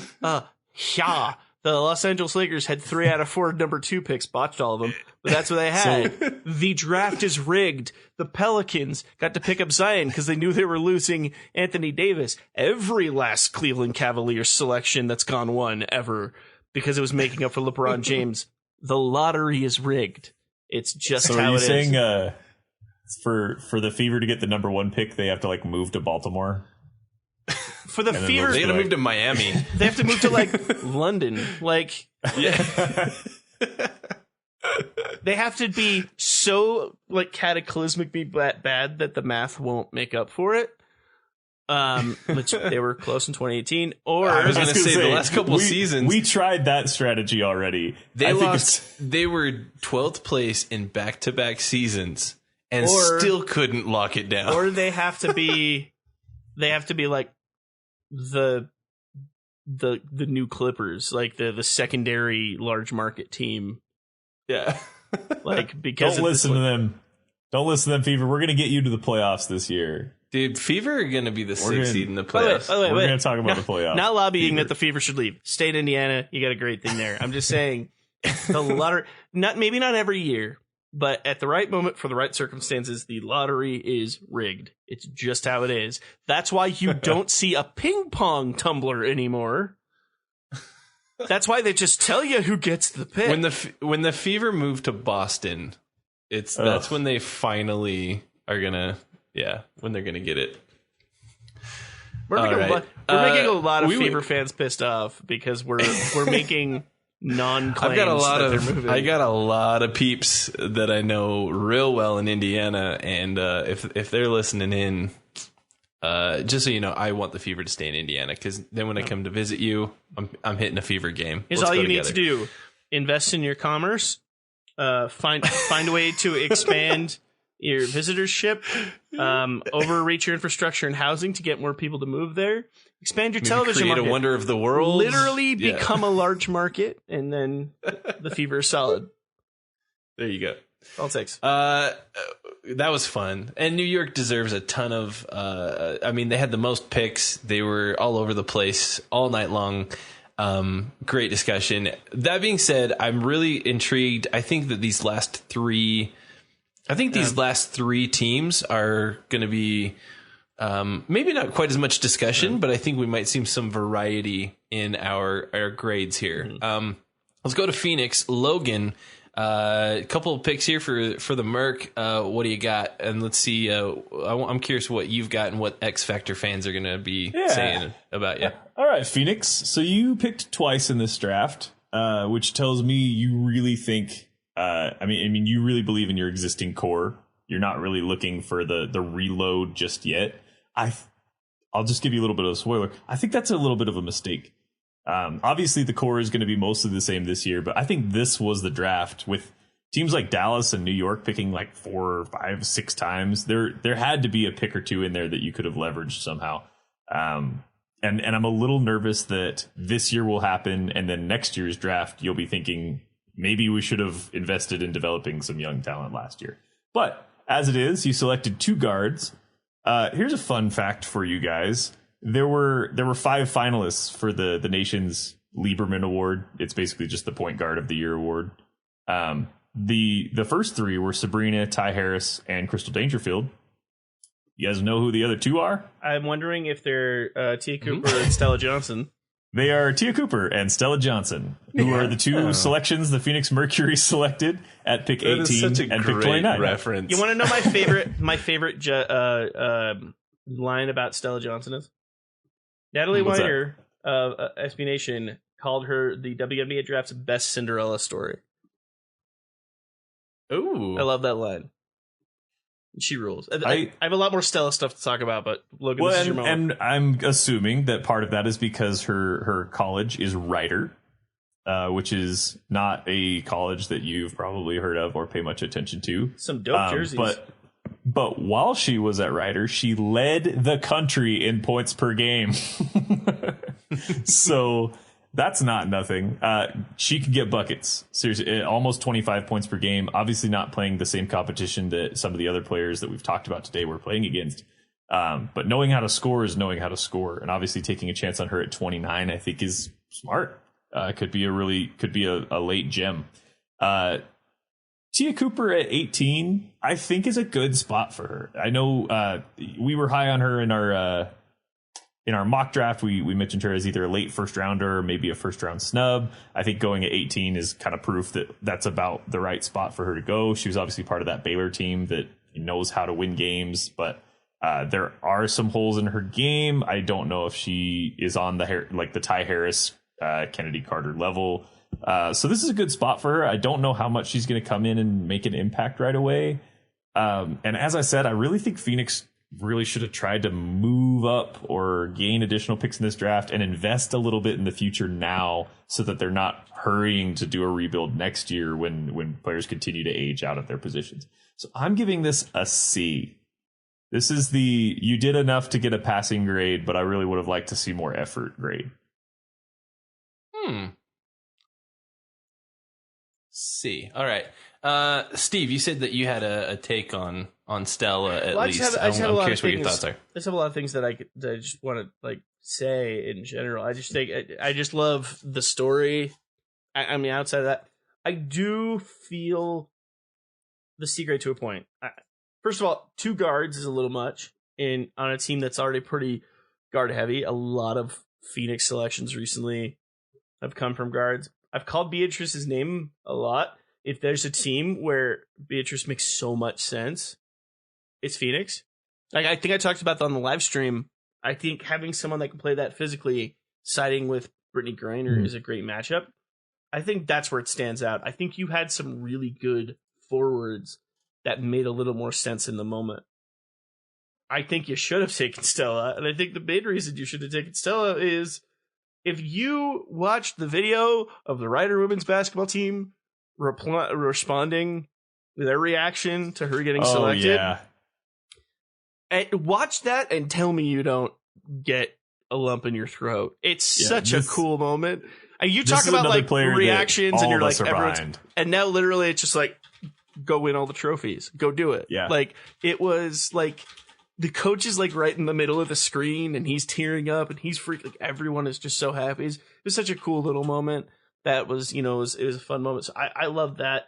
yeah. The Los Angeles Lakers had 3 out of 4 number 2 picks, botched all of them, but that's what they had. The draft is rigged. The Pelicans got to pick up Zion because they knew they were losing Anthony Davis. Every last Cleveland Cavaliers selection that's gone one ever, because it was making up for LeBron James. The lottery is rigged. It's just how it is. So are you saying for the Fever to get the number 1 pick, they have to like move to Baltimore? For the Fever, they got to move to Miami. They have to move to like London. Like, yeah. They have to be so like cataclysmically bad that the math won't make up for it. Which they were close in 2018. Or I was going to say the last couple seasons we tried that strategy already. They were 12th place in back-to-back seasons and still couldn't lock it down. Or they have to be like the new Clippers, like the secondary large market team. Yeah. Like, because don't listen to them. Don't listen to them, Fever. We're going to get you to the playoffs this year. Dude, Fever are going to be the 6th seed in the playoffs. We're going to talk about the playoffs. Not lobbying that the Fever should leave. Stay in Indiana. You got a great thing there. I'm just saying, the lottery, maybe not every year, but at the right moment for the right circumstances, the lottery is rigged. It's just how it is. That's why you don't see a ping pong tumbler anymore. That's why they just tell you who gets the pick. When the Fever moved to Boston, that's when they finally are gonna when they're gonna get it. We're making a lot of Fever fans pissed off because we're making non-claims. I got a lot of peeps that I know real well in Indiana, and if they're listening in, just so you know, I want the Fever to stay in Indiana, because then when I come to visit you, I'm hitting a Fever game. Here's all you need to do: invest in your commerce, find a way to expand your visitorship, overreach your infrastructure and housing to get more people to move there. Expand your television create market. A wonder of the world. Literally become a large market, and then the Fever is solid. There you go. All it takes. That was fun. And New York deserves a ton of... they had the most picks. They were all over the place all night long. Great discussion. That being said, I'm really intrigued. I think that these last three teams are going to be... maybe not quite as much discussion, but I think we might see some variety in our grades here. Let's go to Phoenix. Logan, a couple of picks here for the Merc. What do you got? And let's see. I'm curious what you've got and what X Factor fans are going to be saying about you. All right, Phoenix. So you picked twice in this draft, which tells me you really think. You really believe in your existing core. You're not really looking for the reload just yet. I'll just give you a little bit of a spoiler. I think that's a little bit of a mistake. Obviously, the core is going to be mostly the same this year, but I think this was the draft with teams like Dallas and New York picking like 4, 5, 6 times. There had to be a pick or two in there that you could have leveraged somehow. And And I'm a little nervous that this year will happen, and then next year's draft, you'll be thinking maybe we should have invested in developing some young talent last year. But as it is, you selected 2 guards. Here's a fun fact for you guys. There were 5 finalists for the nation's Lieberman Award. It's basically just the Point Guard of the Year award. The first 3 were Sabrina, Ty Harris, and Crystal Dangerfield. You guys know who the other 2 are? I'm wondering if they're Tia Cooper and Stella Johnson. They are Tia Cooper and Stella Johnson, who are the 2 selections the Phoenix Mercury selected at pick 18 and pick 29. Reference. You want to know my favorite line about Stella Johnson is? Natalie What's Weiner of SB Nation called her the WNBA Draft's best Cinderella story. Ooh. I love that line. She rules. I have a lot more Stella stuff to talk about, but Logan, this is your moment. And I'm assuming that part of that is because her college is Rider, which is not a college that you've probably heard of or pay much attention to. Some dope jerseys. But while she was at Rider, she led the country in points per game. So that's not nothing. She could get buckets. Seriously, almost 25 points per game. Obviously not playing the same competition that some of the other players that we've talked about today were playing against. But knowing how to score is knowing how to score. And obviously taking a chance on her at 29, I think is smart. Could be a late gem. Tia Cooper at 18, I think is a good spot for her. I know we were high on her in our mock draft. We mentioned her as either a late first rounder or maybe a first round snub. I think going at 18 is kind of proof that that's about the right spot for her to go. She was obviously part of that Baylor team that knows how to win games, but there are some holes in her game. I don't know if she is on the Ty Harris, Kennedy Carter level. So this is a good spot for her. I don't know how much she's going to come in and make an impact right away. And as I said, I really think Phoenix really should have tried to move up or gain additional picks in this draft and invest a little bit in the future now so that they're not hurrying to do a rebuild next year when players continue to age out of their positions. So I'm giving this a C. This is you did enough to get a passing grade, but I really would have liked to see more effort grade. C. All right. Steve, you said that you had a take on Stella at least. I just have a lot curious of what things. your thoughts are. I just have a lot of things that I just want to say in general. I just think I just love the story. I mean, outside of that, I do feel the C grade to a point. First of all, 2 guards is a little much on a team that's already pretty guard heavy. A lot of Phoenix selections recently have come from guards. I've called Beatrice's name a lot. If there's a team where Beatrice makes so much sense, it's Phoenix. I think I talked about that on the live stream. I think having someone that can play that physically, siding with Brittany Griner is a great matchup. I think that's where it stands out. I think you had some really good forwards that made a little more sense in the moment. I think you should have taken Stella, and I think the main reason you should have taken Stella is if you watched the video of the Rider women's basketball team responding with their reaction to her getting selected, watch that and tell me you don't get a lump in your throat. It's such a cool moment. And you talk about like reactions and you're like, everyone's, and now literally it's just like, go win all the trophies, go do it. Yeah. Like it was like the coach is like right in the middle of the screen and he's tearing up and he's freaking, like everyone is just so happy. It was such a cool little moment. That was, it was a fun moment. So I love that.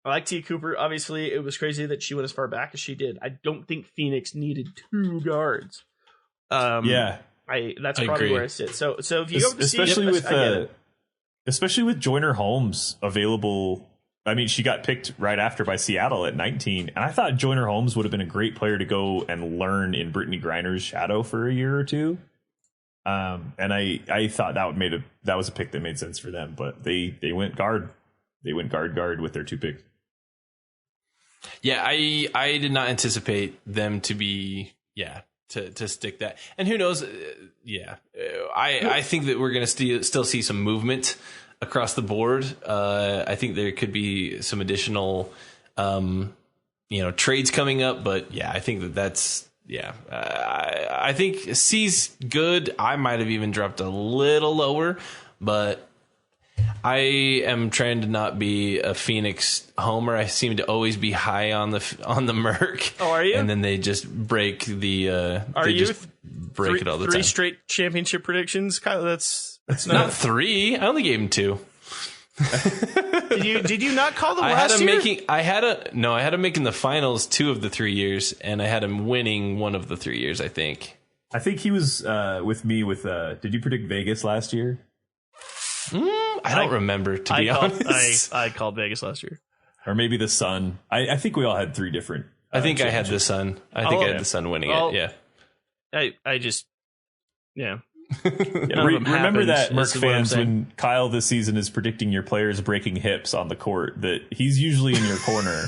I like Tia Cooper. Obviously, it was crazy that she went as far back as she did. I don't think Phoenix needed 2 guards. That's probably agree. where I sit. So if you go to especially with Joyner Holmes available. I mean, she got picked right after by Seattle at 19, and I thought Joyner Holmes would have been a great player to go and learn in Brittany Griner's shadow for a year or two. And I thought that was a pick that made sense for them, but they went guard. They went guard with their 2 picks. Yeah, I did not anticipate them to be to stick that. And who knows? I think that we're going to still see some movement across the board. I think there could be some additional trades coming up, but I think that's Yeah, I think C's good. I might have even dropped a little lower, but I am trying to not be a Phoenix homer. I seem to always be high on the Merc. Oh, are you? And then they just break the. Are they you just break it all the time. Three straight championship predictions, Kyle. That's not 3. I only gave him 2. Did you not call them I last had him year? I had him making the finals 2 of the 3 years, and I had him winning 1 of the 3 years, I think. I think he was with me with. Did you predict Vegas last year? I don't remember, to be honest. I called Vegas last year. Or maybe the Sun. I think we all had 3 different. I think I had the Sun. I had the Sun winning it. Yeah. I just, yeah. Remember that, Merc This is what I'm fans, saying. when Kyle this season is predicting your players breaking hips on the court, that he's usually in your corner.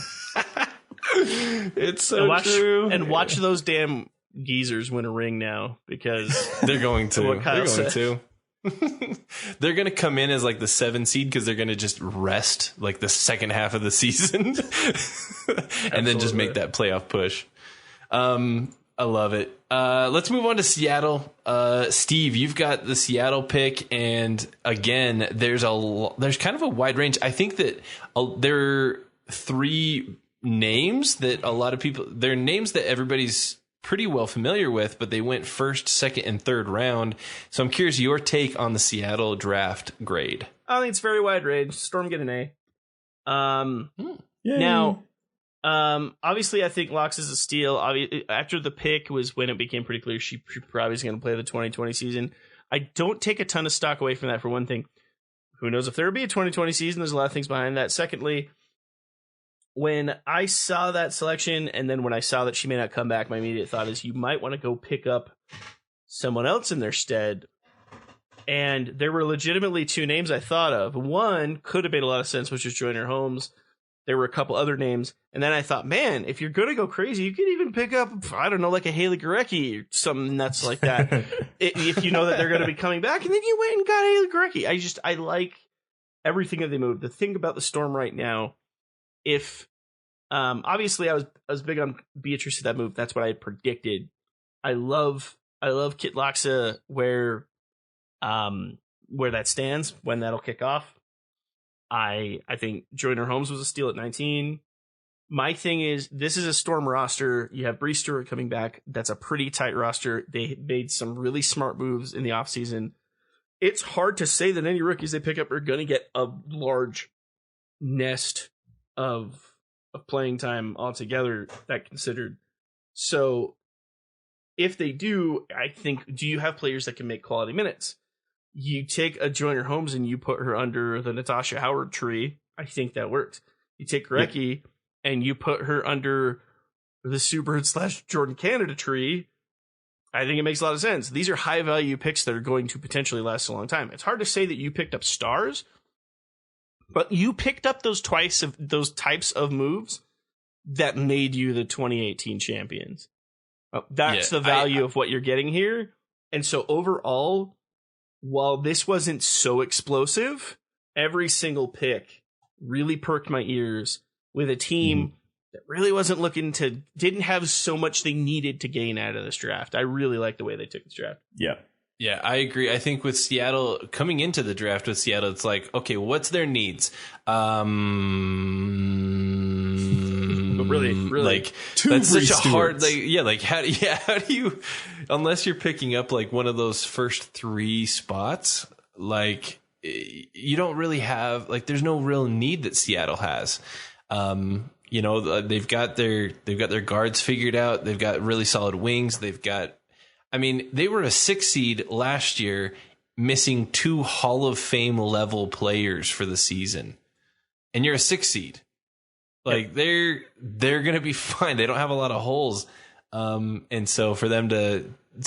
It's so true. And watch those damn geezers win a ring now, because They're going to. What Kyle They're going said. to. They're going to come in as like the 7 seed because they're going to just rest like the second half of the season and then just make that playoff push. I love it. Let's move on to Seattle. Steve, you've got the Seattle pick, and again, there's kind of a wide range. I think that there are 3 names that a lot of people, they're names that everybody's pretty well familiar with, but they went first, second, and third round. So I'm curious your take on the Seattle draft grade. I think it's very wide range. Storm get an A. Yay. Now, obviously, I think Locks is a steal. After the pick was when it became pretty clear she probably is going to play the 2020 season. I don't take a ton of stock away from that, for one thing. Who knows if there will be a 2020 season? There's a lot of things behind that. Secondly, when I saw that selection, and then when I saw that she may not come back, my immediate thought is you might want to go pick up someone else in their stead. And there were legitimately 2 names I thought of. One could have made a lot of sense, which was Joyner Holmes. There were a couple other names. And then I thought, man, if you're going to go crazy, you could even pick up, I don't know, like a Haley Gorecki or something nuts like that. If you know that they're going to be coming back. And then you went and got Haley Gorecki. I like everything that they moved. The thing about the Storm right now, if obviously I was big on Beatrice at that move. That's what I had predicted. I love Kit Loxa where that stands when that'll kick off. I think Joyner Holmes was a steal at 19. My thing is, this is a Storm roster. You have Bree Stewart coming back. That's a pretty tight roster. They made some really smart moves in the offseason. It's hard to say that any rookies they pick up are going to get a large nest of playing time altogether, that considered. So if they do, I think, do you have players that can make quality minutes? You take a Joyner Holmes and you put her under the Natasha Howard tree. I think that works. You take Gorecki and you put her under the Sue Bird / Jordan Canada tree. I think it makes a lot of sense. These are high value picks that are going to potentially last a long time. It's hard to say that you picked up stars, but you picked up those types of moves that made you the 2018 champions. That's the value of what you're getting here. And so overall, while this wasn't so explosive, every single pick really perked my ears with a team that really didn't have so much they needed to gain out of this draft. I really like the way they took this draft. Yeah. Yeah, I agree. I think with Seattle, coming into the draft with Seattle, it's like, okay, what's their needs? Really, like that's such a hard, how do you, unless you're picking up like one of those first 3 spots, like you don't really have, like, there's no real need that Seattle has. They've got their guards figured out. They've got really solid wings. They were a 6 seed last year, missing 2 Hall of Fame level players for the season. And you're a 6 seed. Like, they're going to be fine. They don't have a lot of holes. And so for them to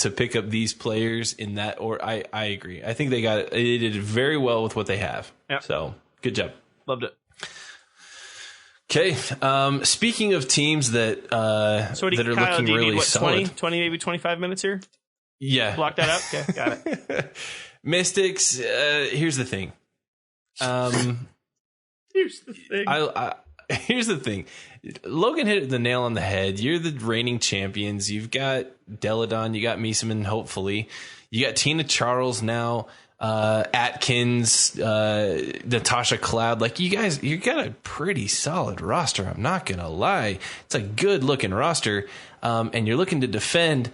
pick up these players in that, or I agree. I think they did very well with what they have. Yep. So good job. Loved it. Okay. Speaking of teams that are looking really solid. 20, maybe 25 minutes here? Yeah. Block that out? Okay, got it. Mystics, here's the thing. Here's the thing. here's the thing. Logan hit the nail on the head. You're the reigning champions. You've got Deladon. You got Miesemann, hopefully. You got Tina Charles now. Atkins, Natasha Cloud. Like, you got a pretty solid roster. I'm not going to lie. It's a good looking roster. And you're looking to defend.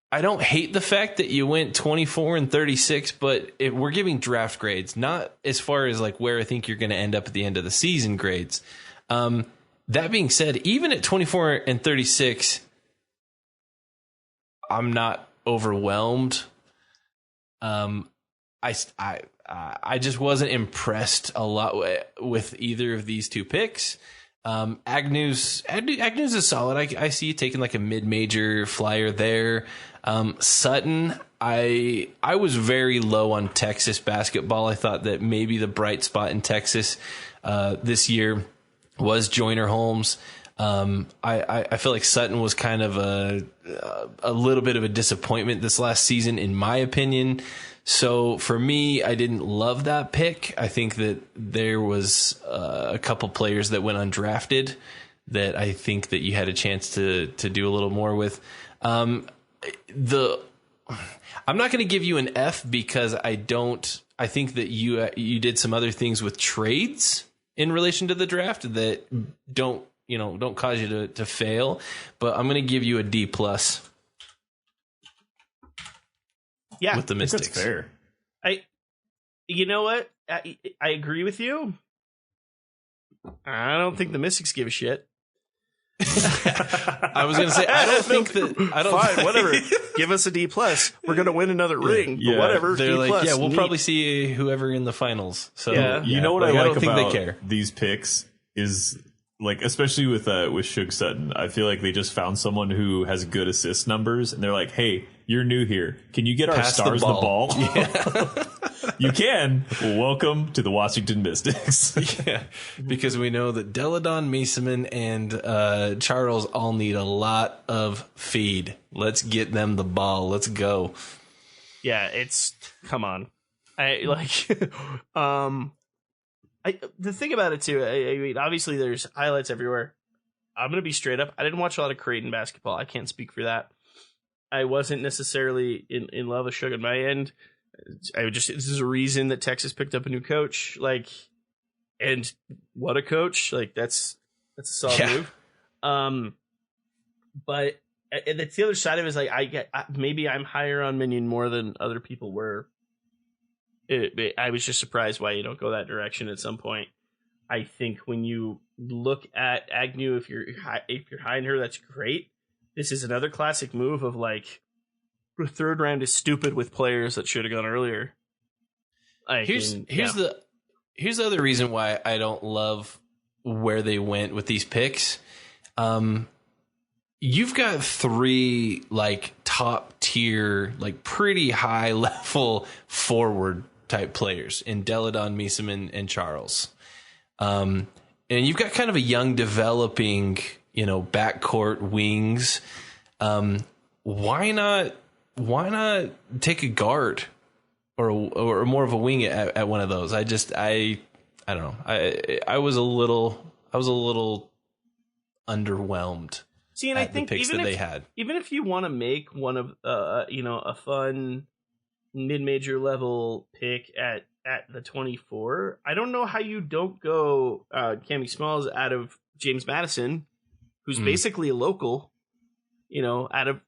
I don't hate the fact that you went 24 and 36, but we're giving draft grades, not as far as like where I think you're going to end up at the end of the season grades. That being said, even at 24 and 36, I'm not overwhelmed. I just wasn't impressed a lot with either of these two picks. Agnew's is solid. I see you taking like a mid-major flyer there. Sutton, I was very low on Texas basketball. I thought that maybe the bright spot in Texas this year was Joyner Holmes. I feel like Sutton was kind of a little bit of a disappointment this last season, in my opinion. So for me, I didn't love that pick. I think that there was a couple players that went undrafted that I think that you had a chance to do a little more with. I'm not going to give you an F because I think that you did some other things with trades in relation to the draft that don't cause you to fail, but I'm going to give you a D+. Yeah, with the Mystics. That's fair. You know what? I agree with you. I don't think the Mystics give a shit. I was going to say, I don't think that. Fine, whatever. Give us a D+. We're going to win another ring. Yeah. But whatever. They're D+, like, yeah, we'll neat. probably see whoever in the finals. So Yeah. You know what I I like don't think about they care. these picks is, like, especially with Shug Sutton, I feel like they just found someone who has good assist numbers, and they're like, "Hey, you're new here. Can you get our Pass the stars the ball." ball?" Yeah. You can. Well, welcome to the Washington Mystics. Yeah, because we know that Deladon, Miesemann, and Charles all need a lot of feed. Let's get them the ball. Let's go. Yeah, come on. The thing about it too, I mean, obviously there's highlights everywhere. I'm going to be straight up. I didn't watch a lot of Creighton basketball. I can't speak for that. I wasn't necessarily in love with Shug on my end. This is a reason that Texas picked up a new coach. Like, and what a coach. Like, that's a solid move. But that's the other side of it is like, maybe I'm higher on Minion more than other people were. I was just surprised why you don't go that direction at some point. I think when you look at Agnew, if you're high in her, that's great. This is another classic move of like, the third round is stupid with players that should have gone earlier. Here's the other reason why I don't love where they went with these picks. You've got three like top tier, like pretty high level forward type players in Deladon, Miesemann, and Charles. And you've got kind of a young developing, backcourt wings. Why not take a guard or more of a wing at one of those? I don't know. I was a little underwhelmed. See, and I think the picks that they had. Even if you want to make one of a fun mid-major level pick at the 24, I don't know how you don't go Cammie Smalls out of James Madison, who's basically a local, out of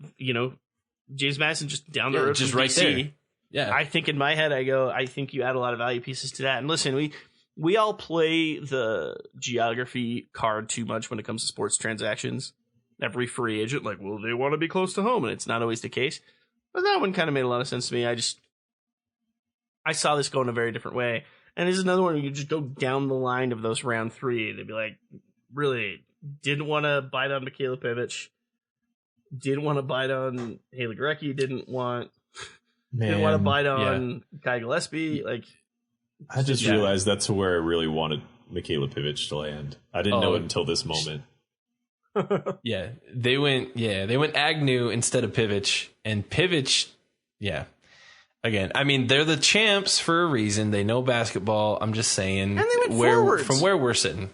James Madison just down the road, just from right DC. there. Yeah, I think in my head I think you add a lot of value pieces to that. And listen, we all play the geography card too much when it comes to sports transactions. Every free agent, like, well, they want to be close to home, and it's not always the case. But that one kind of made a lot of sense to me. I saw this go in a very different way. And this is another one where you just go down the line of those round three. They'd be like, really didn't want to bite on Michaela Pivich, didn't want to bite on Haley Gorecki, didn't want to bite on Kai Gillespie. Like, I just realized that's where I really wanted Michaela Pivich to land. I didn't know it until this moment. Yeah, they went Agnew instead of Pivich, and Pivich, Again, I mean, they're the champs for a reason. They know basketball. I'm just saying, And they went forwards. From where we're sitting.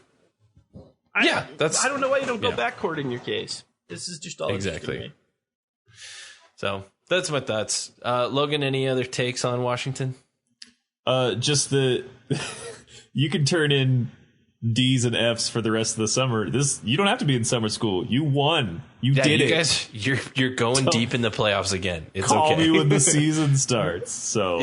I don't know why you don't go yeah. backcourt in your case. This is just all Exactly. interesting to me. So that's my thoughts. Logan, any other takes on Washington? Just the you can turn in D's and F's for the rest of the summer. You don't have to be in summer school. You won. You did it. Guys, you're going deep in the playoffs again. It's Call okay. me when the season starts. So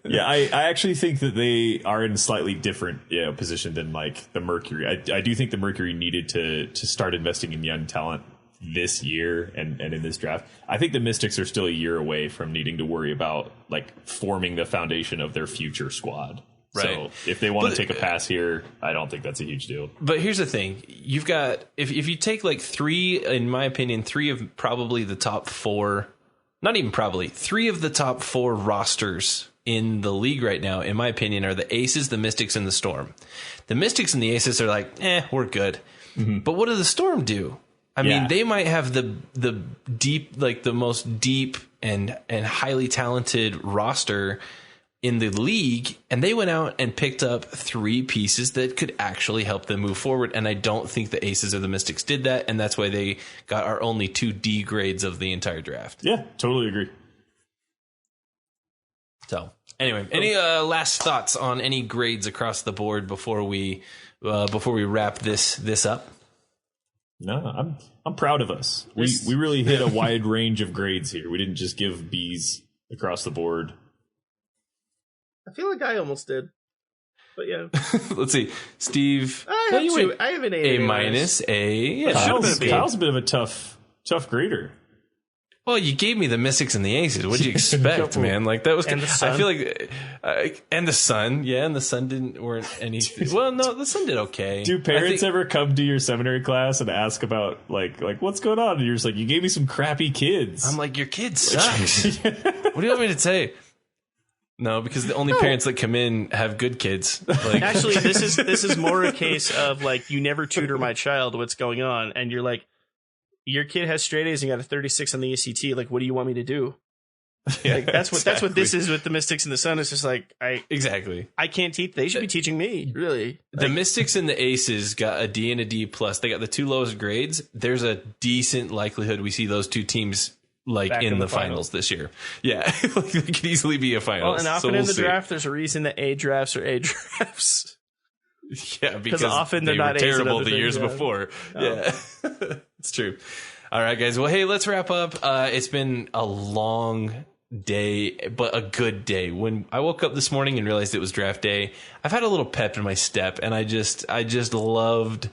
yeah, I actually think that they are in a slightly different position than like the Mercury. I do think the Mercury needed to start investing in young talent this year and in this draft. I think the Mystics are still a year away from needing to worry about like forming the foundation of their future squad. Right. So if they want to take a pass here, I don't think that's a huge deal. But here's the thing. You've got, if you take like three, in my opinion, three of probably the top four, not even probably, three of the top four rosters in the league right now, in my opinion, are the Aces, the Mystics, and the Storm. The Mystics and the Aces are like, we're good. Mm-hmm. But what do the Storm do? I mean, they might have the deep, like the most deep and highly talented roster in the league, and they went out and picked up three pieces that could actually help them move forward. And I don't think the Aces or the Mystics did that, and that's why they got our only 2 D grades of the entire draft. Yeah, totally agree. So anyway, any last thoughts on any grades across the board before we wrap this up? No, I'm proud of us. We really hit a wide range of grades here. We didn't just give B's across the board. I feel like I almost did. But yeah. Let's see. Steve. I have an A. A minus, A. Yeah, Kyle's a bit of a tough grader. Well, you gave me the Mystics and the Aces. What'd you expect, man? Like that was. And the Sun. I feel like, and the Sun, yeah, and the Sun weren't anything. Well, no, the Sun did okay. Do parents ever come to your seminary class and ask about like what's going on? And you're just like, you gave me some crappy kids. I'm like, your kid sucks. What do you want me to say? No, because the only parents that come in have good kids. Like, actually, this is more a case of like, you never tutor my child. What's going on? And you're like, your kid has straight A's and got a 36 on the ACT. Like, what do you want me to do? Yeah, like, that's what this is with the Mystics and the Sun. It's just like I can't teach. They should be teaching me, really. The Mystics and the Aces got a D and a D plus. They got the 2 lowest grades. There's a decent likelihood we see those 2 teams like in the finals this year. Yeah, like, they could easily be a finals. Well, and often in the draft, there's a reason that A drafts are A drafts. Yeah, because often they they're not were terrible the things, years before. Oh. Yeah, it's true. All right, guys. Well, hey, let's wrap up. It's been a long day, but a good day. When I woke up this morning and realized it was draft day, I've had a little pep in my step, and I just loved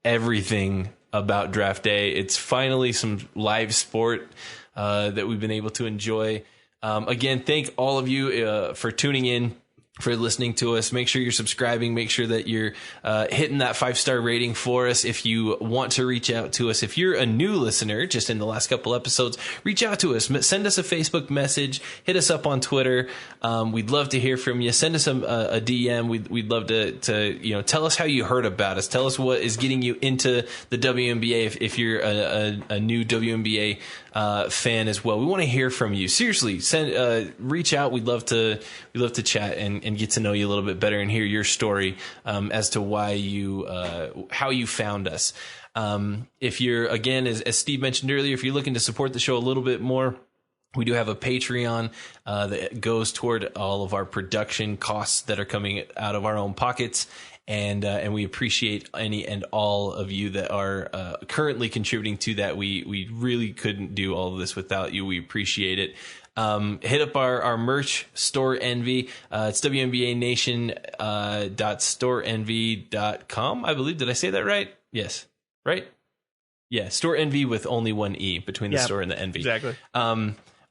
everything about draft day. It's finally some live sport that we've been able to enjoy. Again, thank all of you for tuning in, for listening to us. Make sure you're subscribing. Make sure that you're hitting that 5-star rating for us. If you want to reach out to us, if you're a new listener, just in the last couple episodes, reach out to us. Send us a Facebook message. Hit us up on Twitter. We'd love to hear from you. Send us a DM. We'd love to tell us how you heard about us. Tell us what is getting you into the WNBA. If you're a new WNBA fan as well, we want to hear from you. Seriously, reach out. We'd love to chat and get to know you a little bit better and hear your story as to why how you found us. If you're, again, as Steve mentioned earlier, if you're looking to support the show a little bit more, we do have a Patreon that goes toward all of our production costs that are coming out of our own pockets. And we appreciate any and all of you that are currently contributing to that. We really couldn't do all of this without you. We appreciate it. Hit up our merch, Store Envy. It's WNBANation.storeenvy.com, I believe. Did I say that right? Yes. Right? Yeah, Store Envy with only one E between the store and the envy. Exactly.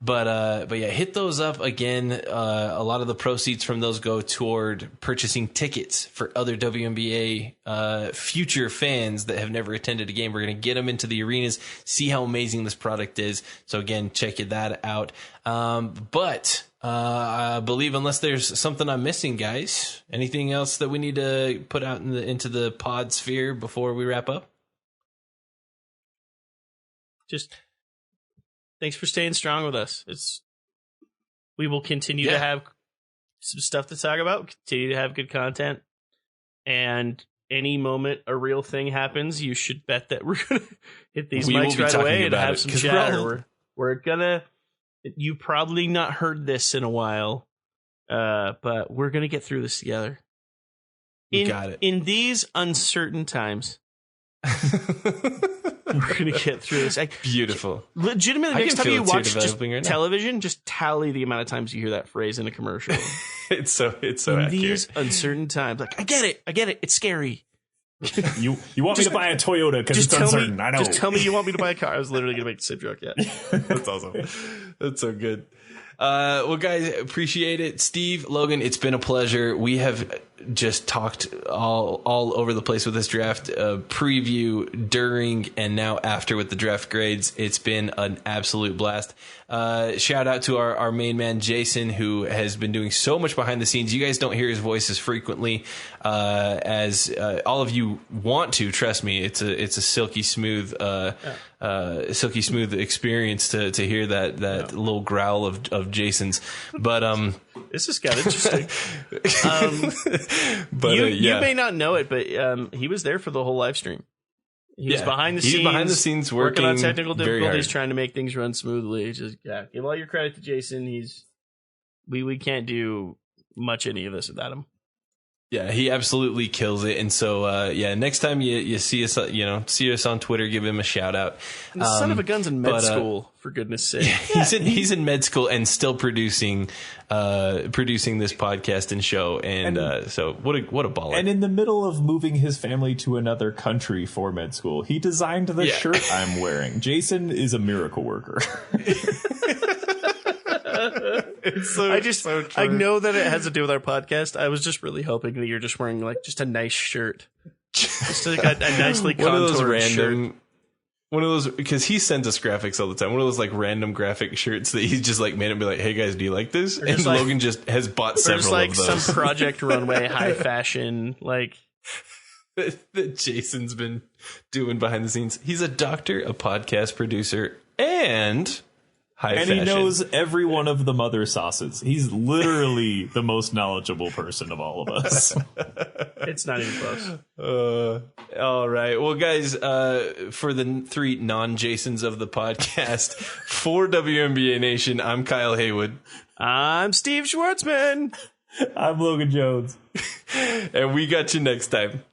But yeah, hit those up again. A lot of the proceeds from those go toward purchasing tickets for other WNBA future fans that have never attended a game. We're going to get them into the arenas, see how amazing this product is. So again, check that out. But I believe, unless there's something I'm missing, guys, anything else that we need to put out into the pod sphere before we wrap up? Just thanks for staying strong with us. It's We will continue to have some stuff to talk about, continue to have good content, and any moment a real thing happens, you should bet that we're going to hit these mics right away and have some chat. We're going to... You probably not heard this in a while, but we're going to get through this together. Got it. In these uncertain times, we're going to get through this. Beautiful. Legitimately, next time you watch just right television, just tally the amount of times you hear that phrase in a commercial. It's so in accurate. These uncertain times, like, I get it. It's scary. You want me to buy a Toyota because it's uncertain. I know. Just tell me you want me to buy a car. I was literally going to make the same joke. Yeah. That's awesome. That's so good. Well, guys, appreciate it. Steve, Logan, it's been a pleasure. We have just talked all over the place with this draft preview during and now after with the draft grades. It's been an absolute blast. Shout out to our main man, Jason, who has been doing so much behind the scenes. You guys don't hear his voice as frequently as all of you want to. Trust me, it's a silky smooth experience to hear that little growl of Jason's. But this just got interesting. But you may not know it, but he was there for the whole live stream. He was behind the scenes working on technical difficulties, trying to make things run smoothly. Just give all your credit to Jason. We can't do much any of this without him. Yeah, he absolutely kills it. And so, next time you see us, see us on Twitter, give him a shout out. The son of a gun's in med school, for goodness sake. He's in med school and still producing this podcast and show. And so what a baller. And in the middle of moving his family to another country for med school, he designed the shirt I'm wearing. Jason is a miracle worker. I know that it has to do with our podcast. I was just really hoping that you're just wearing like just a nice shirt, just like a nicely contoured shirt. One of those, because he sends us graphics all the time. One of those like random graphic shirts that he's just like made and be like, "Hey guys, do you like this?" And Logan just has bought several of those. Some Project Runway high fashion like that Jason's been doing behind the scenes. He's a doctor, a podcast producer, and he knows every one of the mother sauces. He's literally the most knowledgeable person of all of us. It's not even close. All right. Well, guys, for the three non-Jasons of the podcast, for WNBA Nation, I'm Kyle Haywood. I'm Steve Schwartzman. I'm Logan Jones. And we got you next time.